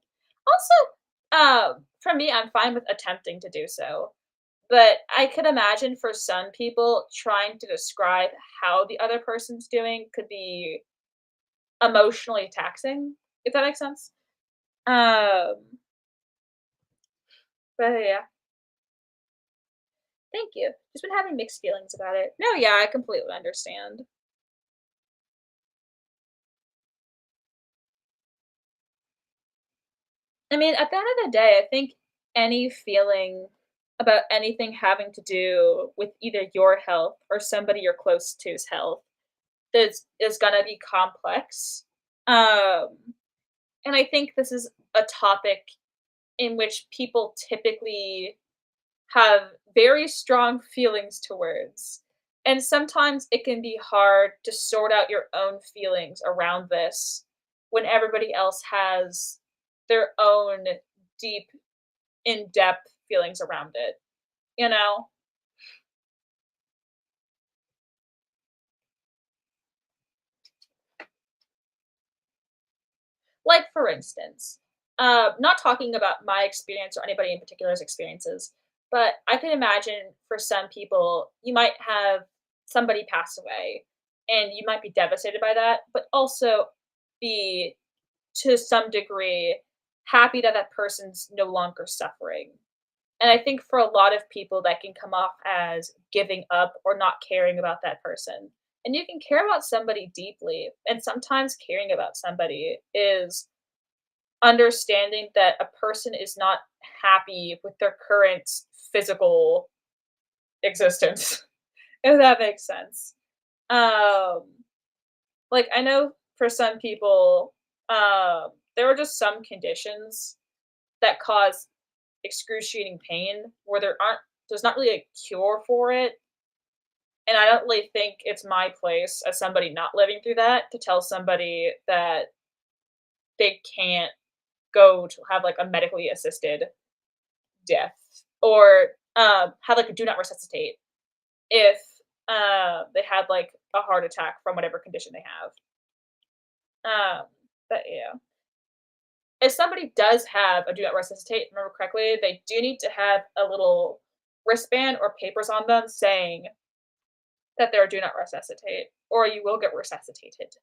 Also, for me, I'm fine with attempting to do so, but I could imagine for some people, trying to describe how the other person's doing could be emotionally taxing, if that makes sense. Um, but yeah, thank you. Just been having mixed feelings about it. No, yeah, I completely understand. I mean, at the end of the day, I think any feeling about anything having to do with either your health or somebody you're close to's health is gonna be complex. Um, and I think this is a topic in which people typically have very strong feelings towards. And sometimes it can be hard to sort out your own feelings around this when everybody else has their own deep, in depth feelings around it, you know? Like, for instance, not talking about my experience or anybody in particular's experiences, but I can imagine for some people, you might have somebody pass away and you might be devastated by that, but also be, to some degree, happy that that person's no longer suffering. And I think for a lot of people, that can come off as giving up or not caring about that person. And you can care about somebody deeply, and sometimes caring about somebody is understanding that a person is not happy with their current physical existence, if that makes sense. Um, like, I know for some people, there are just some conditions that cause excruciating pain where there's not really a cure for it, and I don't really think it's my place as somebody not living through that to tell somebody that they can't go to have, like, a medically assisted death or, have, like, a do not resuscitate if, they had, like, a heart attack from whatever condition they have. But yeah. If somebody does have a do not resuscitate, remember correctly, they do need to have a little wristband or papers on them saying that they're do not resuscitate, or you will get resuscitated.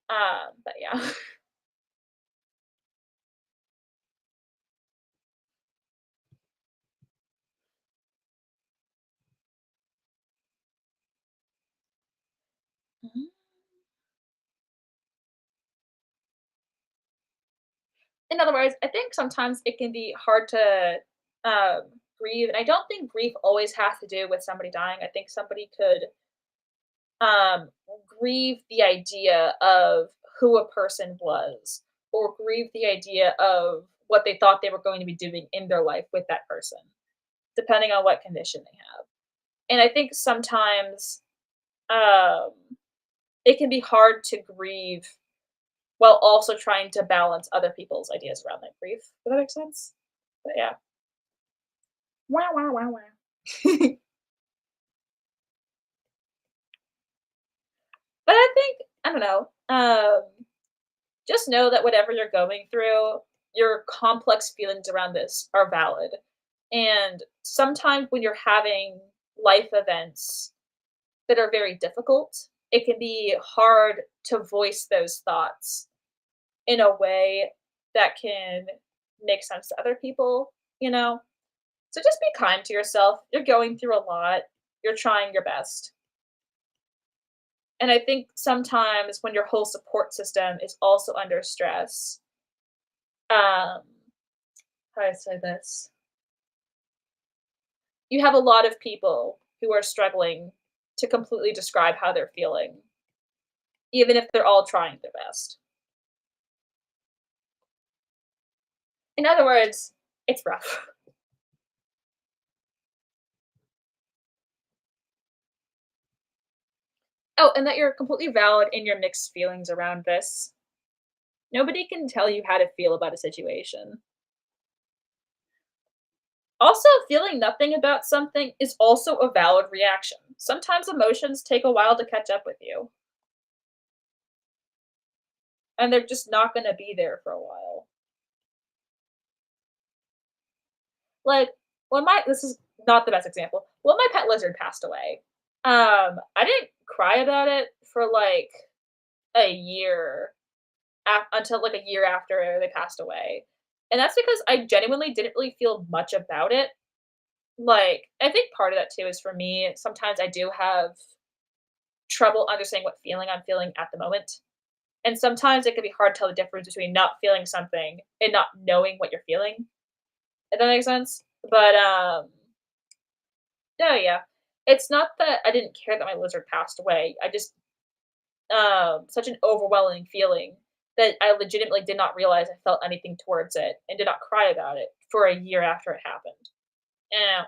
But yeah. Mhm. In other words, I think sometimes it can be hard to, grieve, and I don't think grief always has to do with somebody dying. I think somebody could, um, grieve the idea of who a person was, or grieve the idea of what they thought they were going to be doing in their life with that person, depending on what condition they have. And I think sometimes, um, it can be hard to grieve while also trying to balance other people's ideas around that grief. Does that make sense? But yeah. Wow, wow, wow, wow. But I think, I don't know, just know that whatever you're going through, your complex feelings around this are valid. And sometimes when you're having life events that are very difficult, it can be hard to voice those thoughts in a way that can make sense to other people, you know? So just be kind to yourself. You're going through a lot. You're trying your best. And I think sometimes when your whole support system is also under stress, how do I say this? You have a lot of people who are struggling to completely describe how they're feeling, even if they're all trying their best. In other words, it's rough. Oh, and that you're completely valid in your mixed feelings around this. Nobody can tell you how to feel about a situation. Also, feeling nothing about something is also a valid reaction. Sometimes emotions take a while to catch up with you, and they're just not gonna be there for a while. Like, when my this is not the best example. When my pet lizard passed away, I didn't cry about it for, like, a year until, like, a year after they passed away, and that's because I genuinely didn't really feel much about it. Like, I think part of that too is for me, sometimes I do have trouble understanding what feeling I'm feeling at the moment. And sometimes it can be hard to tell the difference between not feeling something and not knowing what you're feeling, if that makes sense. But no, yeah. It's not that I didn't care that my lizard passed away. I just such an overwhelming feeling that I legitimately did not realize I felt anything towards it and did not cry about it for a year after it happened. Yeah.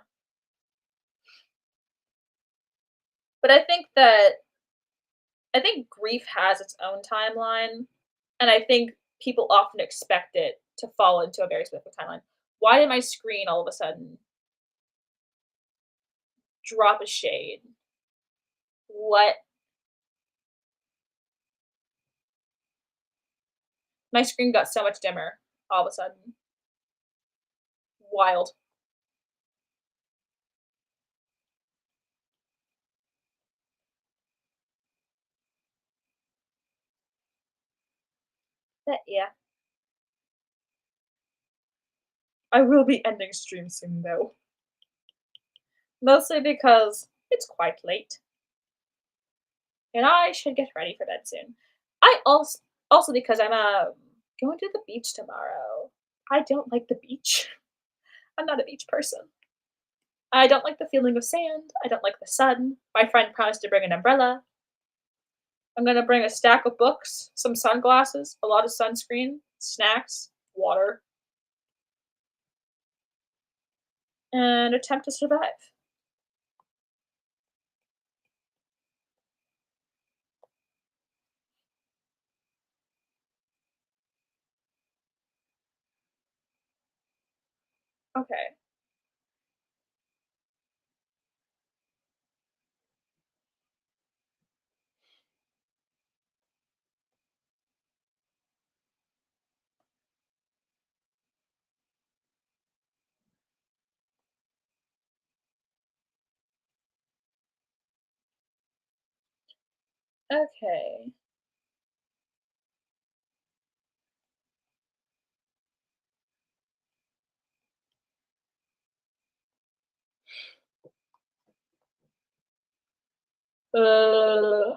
But I think grief has its own timeline, and I think people often expect it to fall into a very specific timeline. Why did my screen all of a sudden drop a shade? What? My screen got so much dimmer all of a sudden. Wild. But yeah, I will be ending stream soon though. Mostly because it's quite late and I should get ready for bed soon. I also because I'm going to the beach tomorrow. I don't like the beach. I'm not a beach person. I don't like the feeling of sand. I don't like the sun. My friend promised to bring an umbrella. I'm gonna bring a stack of books, some sunglasses, a lot of sunscreen, snacks, water, and attempt to survive. Okay. Okay. Uh,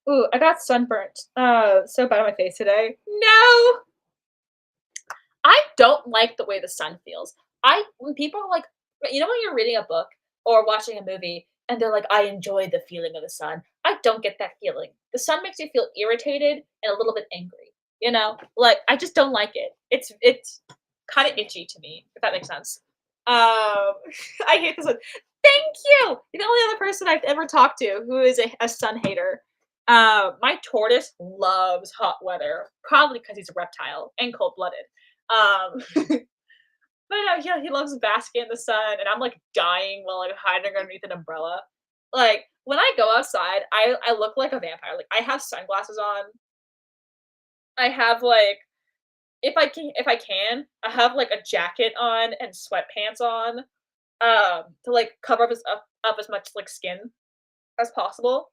ooh, I got sunburnt. So bad on my face today. No! I don't like the way the sun feels. I when people are like when you're reading a book or watching a movie and they're like, "I enjoy the feeling of the sun." I don't get that feeling. The sun makes me feel irritated and a little bit angry, you know? Like, I just don't like it. It's kinda itchy to me, if that makes sense. I hate this one. Thank you! You're the only other person I've ever talked to who is a sun hater. My tortoise loves hot weather, probably because he's a reptile and cold-blooded. But no, yeah, he loves basking in the sun, and I'm like dying while I'm hiding underneath an umbrella. Like when I go outside, I look like a vampire. Like I have sunglasses on. I have like if I can, I have like a jacket on and sweatpants on to like cover up as much like skin as possible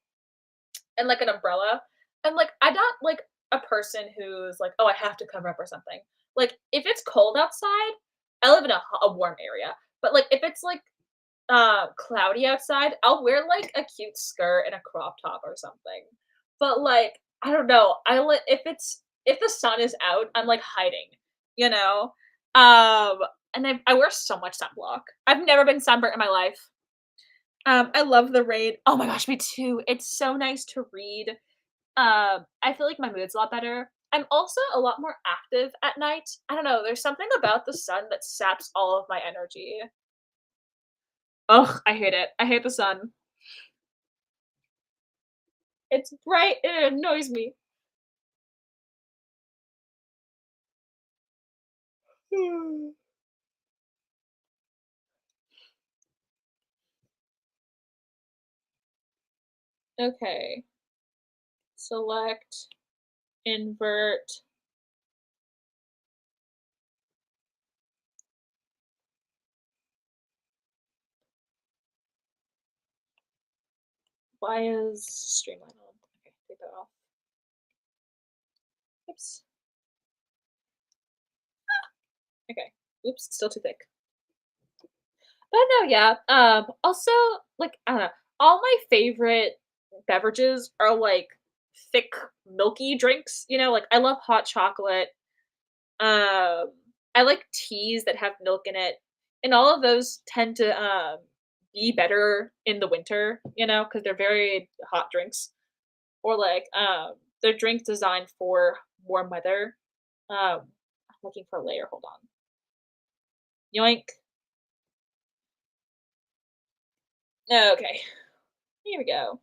and like an umbrella. And like I'm not like a person who's like, oh, I have to cover up or something. Like if it's cold outside, I live in a warm area. But like if it's like cloudy outside, I'll wear like a cute skirt and a crop top or something. But like I don't know, if the sun is out, I'm like hiding, you know. Um, and I wear so much sunblock. I've never been sunburnt in my life. I love the rain. Oh my gosh, me too. It's so nice to read. I feel like my mood's a lot better. I'm also a lot more active at night. I don't know, there's something about the sun that saps all of my energy. Ugh, I hate it. I hate the sun. It's bright and it annoys me. Okay. Select, invert. Why is streamline on? Okay, take that off. Oops. Okay. Oops, still too thick. But no, yeah. Also, like, I don't know, all my favorite beverages are like thick, milky drinks. Like I love hot chocolate. I like teas that have milk in it, and all of those tend to be better in the winter, because they're very hot drinks, or like they're drinks designed for warm weather. I'm looking for a layer. Hold on. Yoink. Okay, here we go.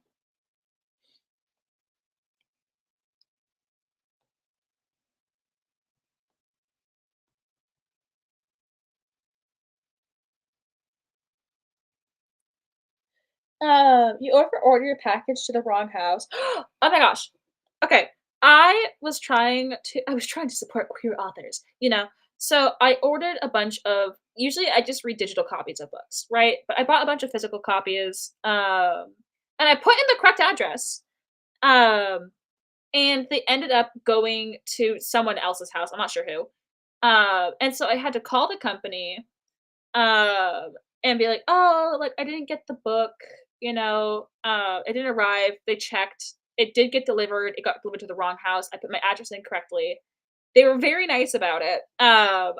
You order your package to the wrong house. Oh my gosh. Okay. I was trying to support queer authors, So I ordered a bunch of usually I just read digital copies of books, right? But I bought a bunch of physical copies, and I put in the correct address. Um, and they ended up going to someone else's house, I'm not sure who. And so I had to call the company, and be like, "Oh, like, I didn't get the book, it didn't arrive." They checked. It did get delivered. It got delivered to the wrong house. I put my address in correctly. They were very nice about it. Oh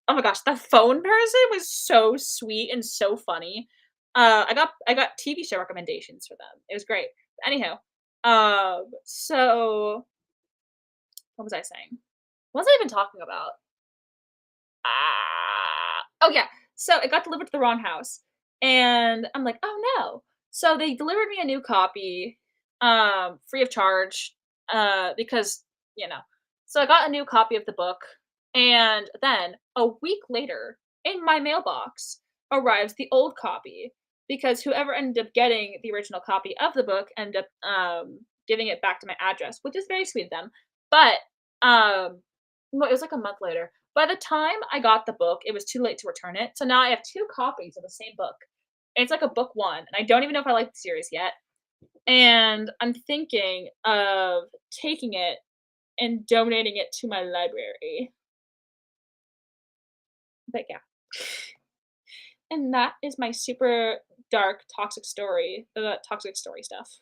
my gosh, the phone person was so sweet and so funny. I got TV show recommendations for them. It was great. Anyhow, so what was I saying? What was I even talking about? Oh yeah. So it got delivered to the wrong house, and I'm like, "Oh, no." So they delivered me a new copy, free of charge, because, you know. So I got a new copy of the book, and then a week later, in my mailbox arrives the old copy because whoever ended up getting the original copy of the book ended up, giving it back to my address, which is very sweet of them. But, well, it was like a month later. By the time I got the book, it was too late to return it, so now I have 2 copies of the same book. It's like a book 1, and I don't even know if I like the series yet, and I'm thinking of taking it and donating it to my library. But yeah. And that is my super dark toxic story stuff.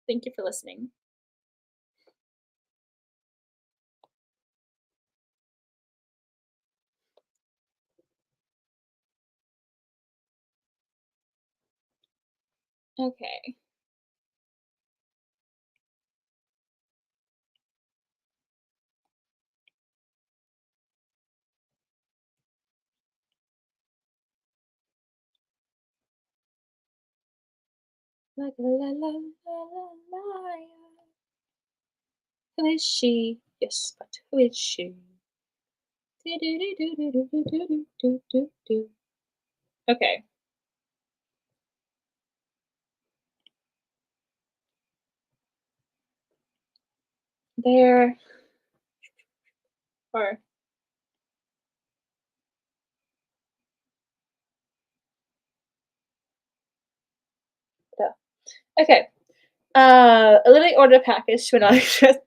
Thank you for listening. Okay. Like la la la la la la. Who is she? Yes, but who is she? Do do do do do do do do do do do. Okay. There or duh. Okay. I literally ordered a package to an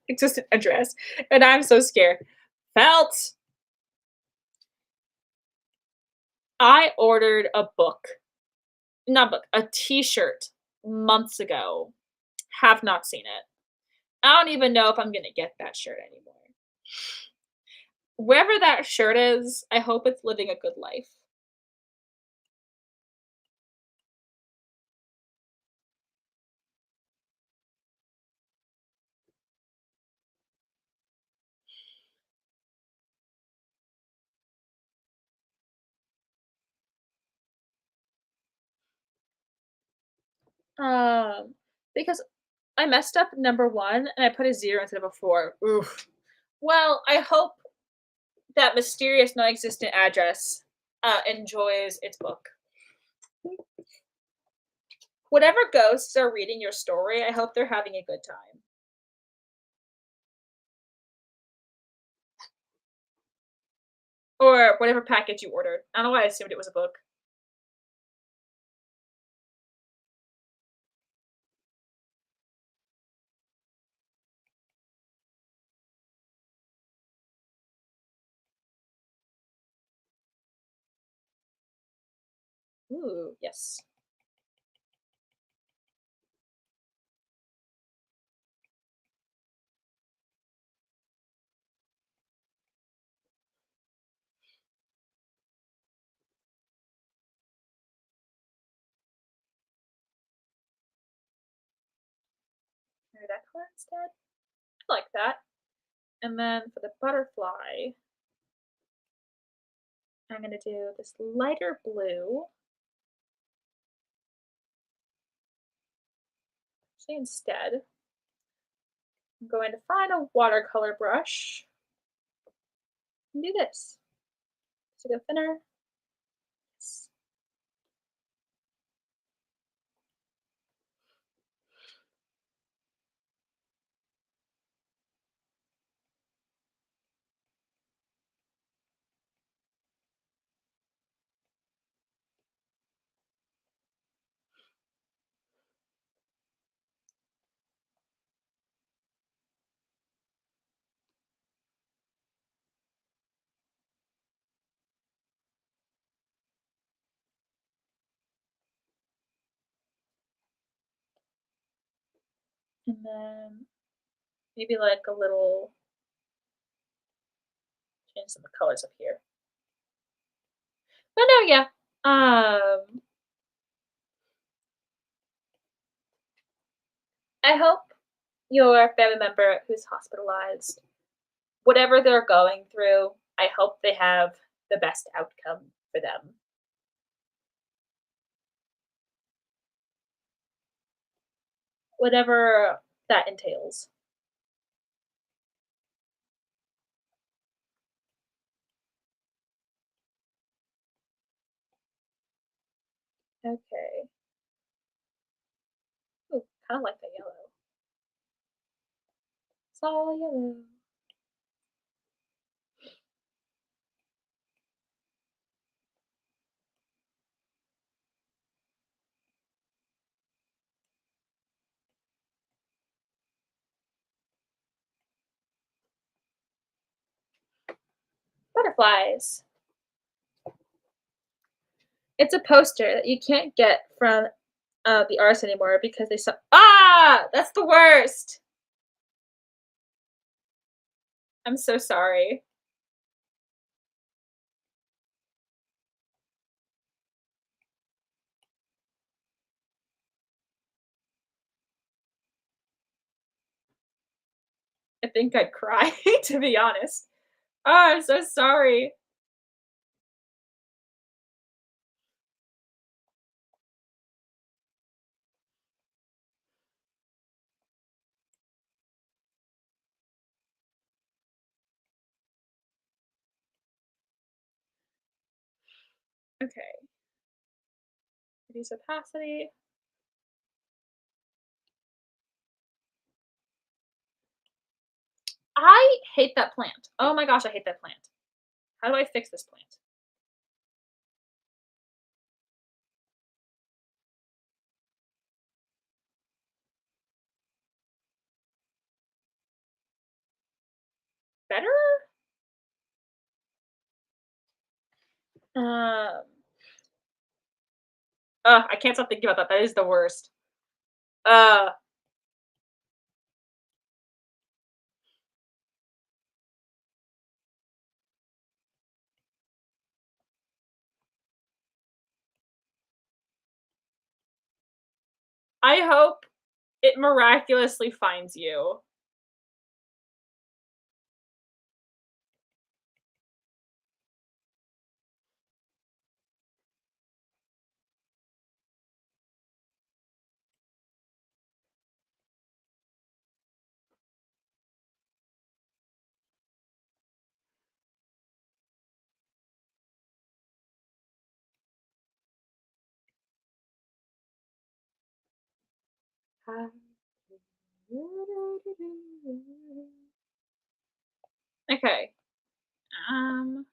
existent address, and I'm so scared. Felt I ordered a book, not book, a T-shirt months ago. Have not seen it. I don't even know if I'm gonna get that shirt anymore. Wherever that shirt is, I hope it's living a good life. Um, because I messed up number 1 and I put a 0 instead of a 4. Oof. Well, I hope that mysterious non-existent address, enjoys its book. Whatever ghosts are reading your story, I hope they're having a good time. Or whatever package you ordered. I don't know why I assumed it was a book. Ooh, yes. Maybe that color instead? I like that. And then for the butterfly, I'm gonna do this lighter blue. Actually, instead, I'm going to find a watercolor brush and do this. So go thinner. Yes. And then maybe like a little change some of the colors up here. But no, yeah. I hope your family member who's hospitalized, whatever they're going through, I hope they have the best outcome for them. Whatever that entails. Okay. Ooh, kinda like the yellow. It's all yellow. Butterflies. It's a poster that you can't get from, the artist anymore because they saw that's the worst! I'm so sorry. I think I'd cry, to be honest. Oh, I'm so sorry. Okay. Reduce opacity. I hate that plant. Oh my gosh, I hate that plant. How do I fix this plant? Better? Um, I can't stop thinking about that. That is the worst. Uh, I hope it miraculously finds you. Okay. Um,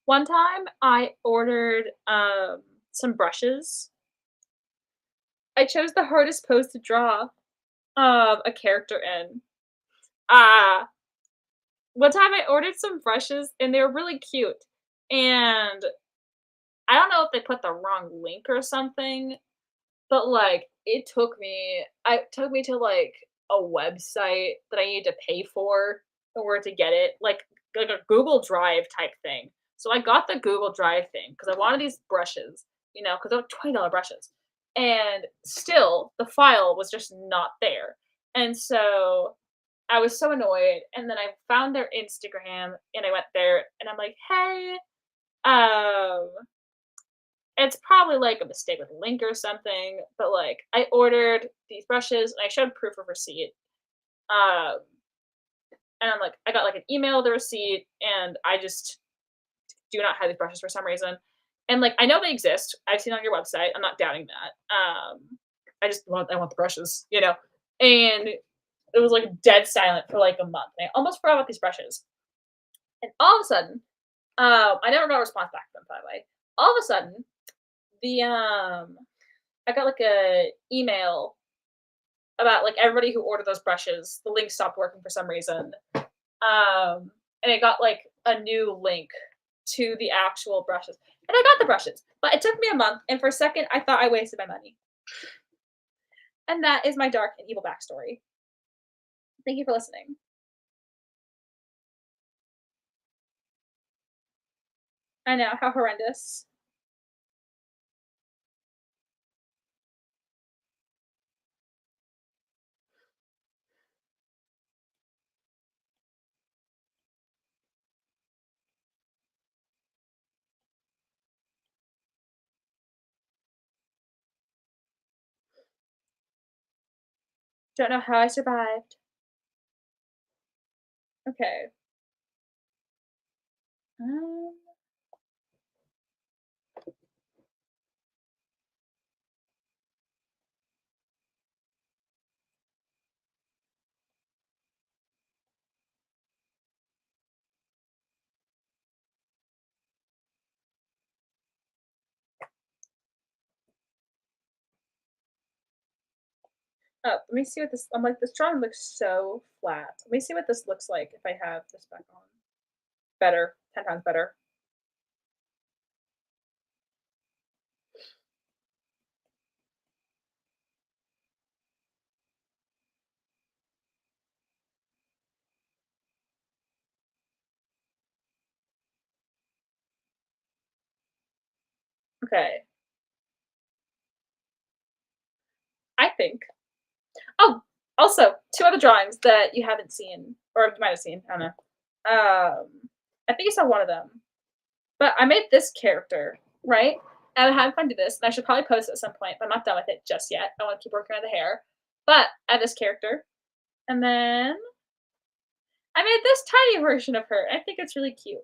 One time I ordered, some brushes. I chose the hardest pose to draw, a character in. Ah, One time I ordered some brushes and they were really cute, and I don't know if they put the wrong link or something, but, like, it took me to, like, a website that I needed to pay for in order to get it, like a Google Drive type thing. So I got the Google Drive thing because I wanted these brushes, because they're $20 brushes, and still, the file was just not there, and so I was so annoyed, and then I found their Instagram, and I went there, and I'm like, "Hey, um" it's probably, like, a mistake with a link or something, but, like, I ordered these brushes, and I showed proof of receipt, um, and I'm like I got, like, an email of the receipt, and I just do not have these brushes for some reason, and, like, I know they exist, I've seen on your website, I'm not doubting that, I want the brushes, and it was, like, dead silent for, like, a month, and I almost forgot about these brushes, and all of a sudden, I never got a response back from them, by the way. All of a sudden, the, I got, like, a email about, like, everybody who ordered those brushes, the link stopped working for some reason, and I got, like, a new link, to the actual brushes. And I got the brushes, but it took me a month, and for a second, I thought I wasted my money. And that is my dark and evil backstory. Thank you for listening. I know, how horrendous. Don't know how I survived. Okay. Um, let me see what this I'm like, this drawing looks so flat. Let me see what this looks like if I have this back on. Better, 10 times better. Okay. I think oh, also, 2 other drawings that you haven't seen, or you might have seen, I don't know. I think you saw one of them, but I made this character, right? And I haven't fun do this, and I should probably post it at some point, but I'm not done with it just yet. I wanna keep working on the hair. But I have this character, and then I made this tiny version of her. I think it's really cute.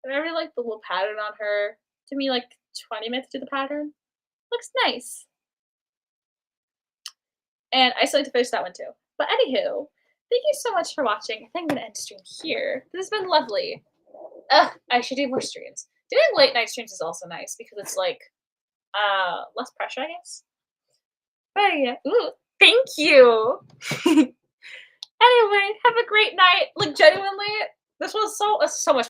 And I really like the little pattern on her. Took me, like, 20 minutes to do the pattern. Looks nice. And I still need to finish that one too. But anywho, thank you so much for watching. I think I'm gonna end the stream here. This has been lovely. Ugh, I should do more streams. Doing late night streams is also nice because it's like less pressure, I guess. But yeah, ooh, thank you. Anyway, have a great night. Like genuinely, this was so much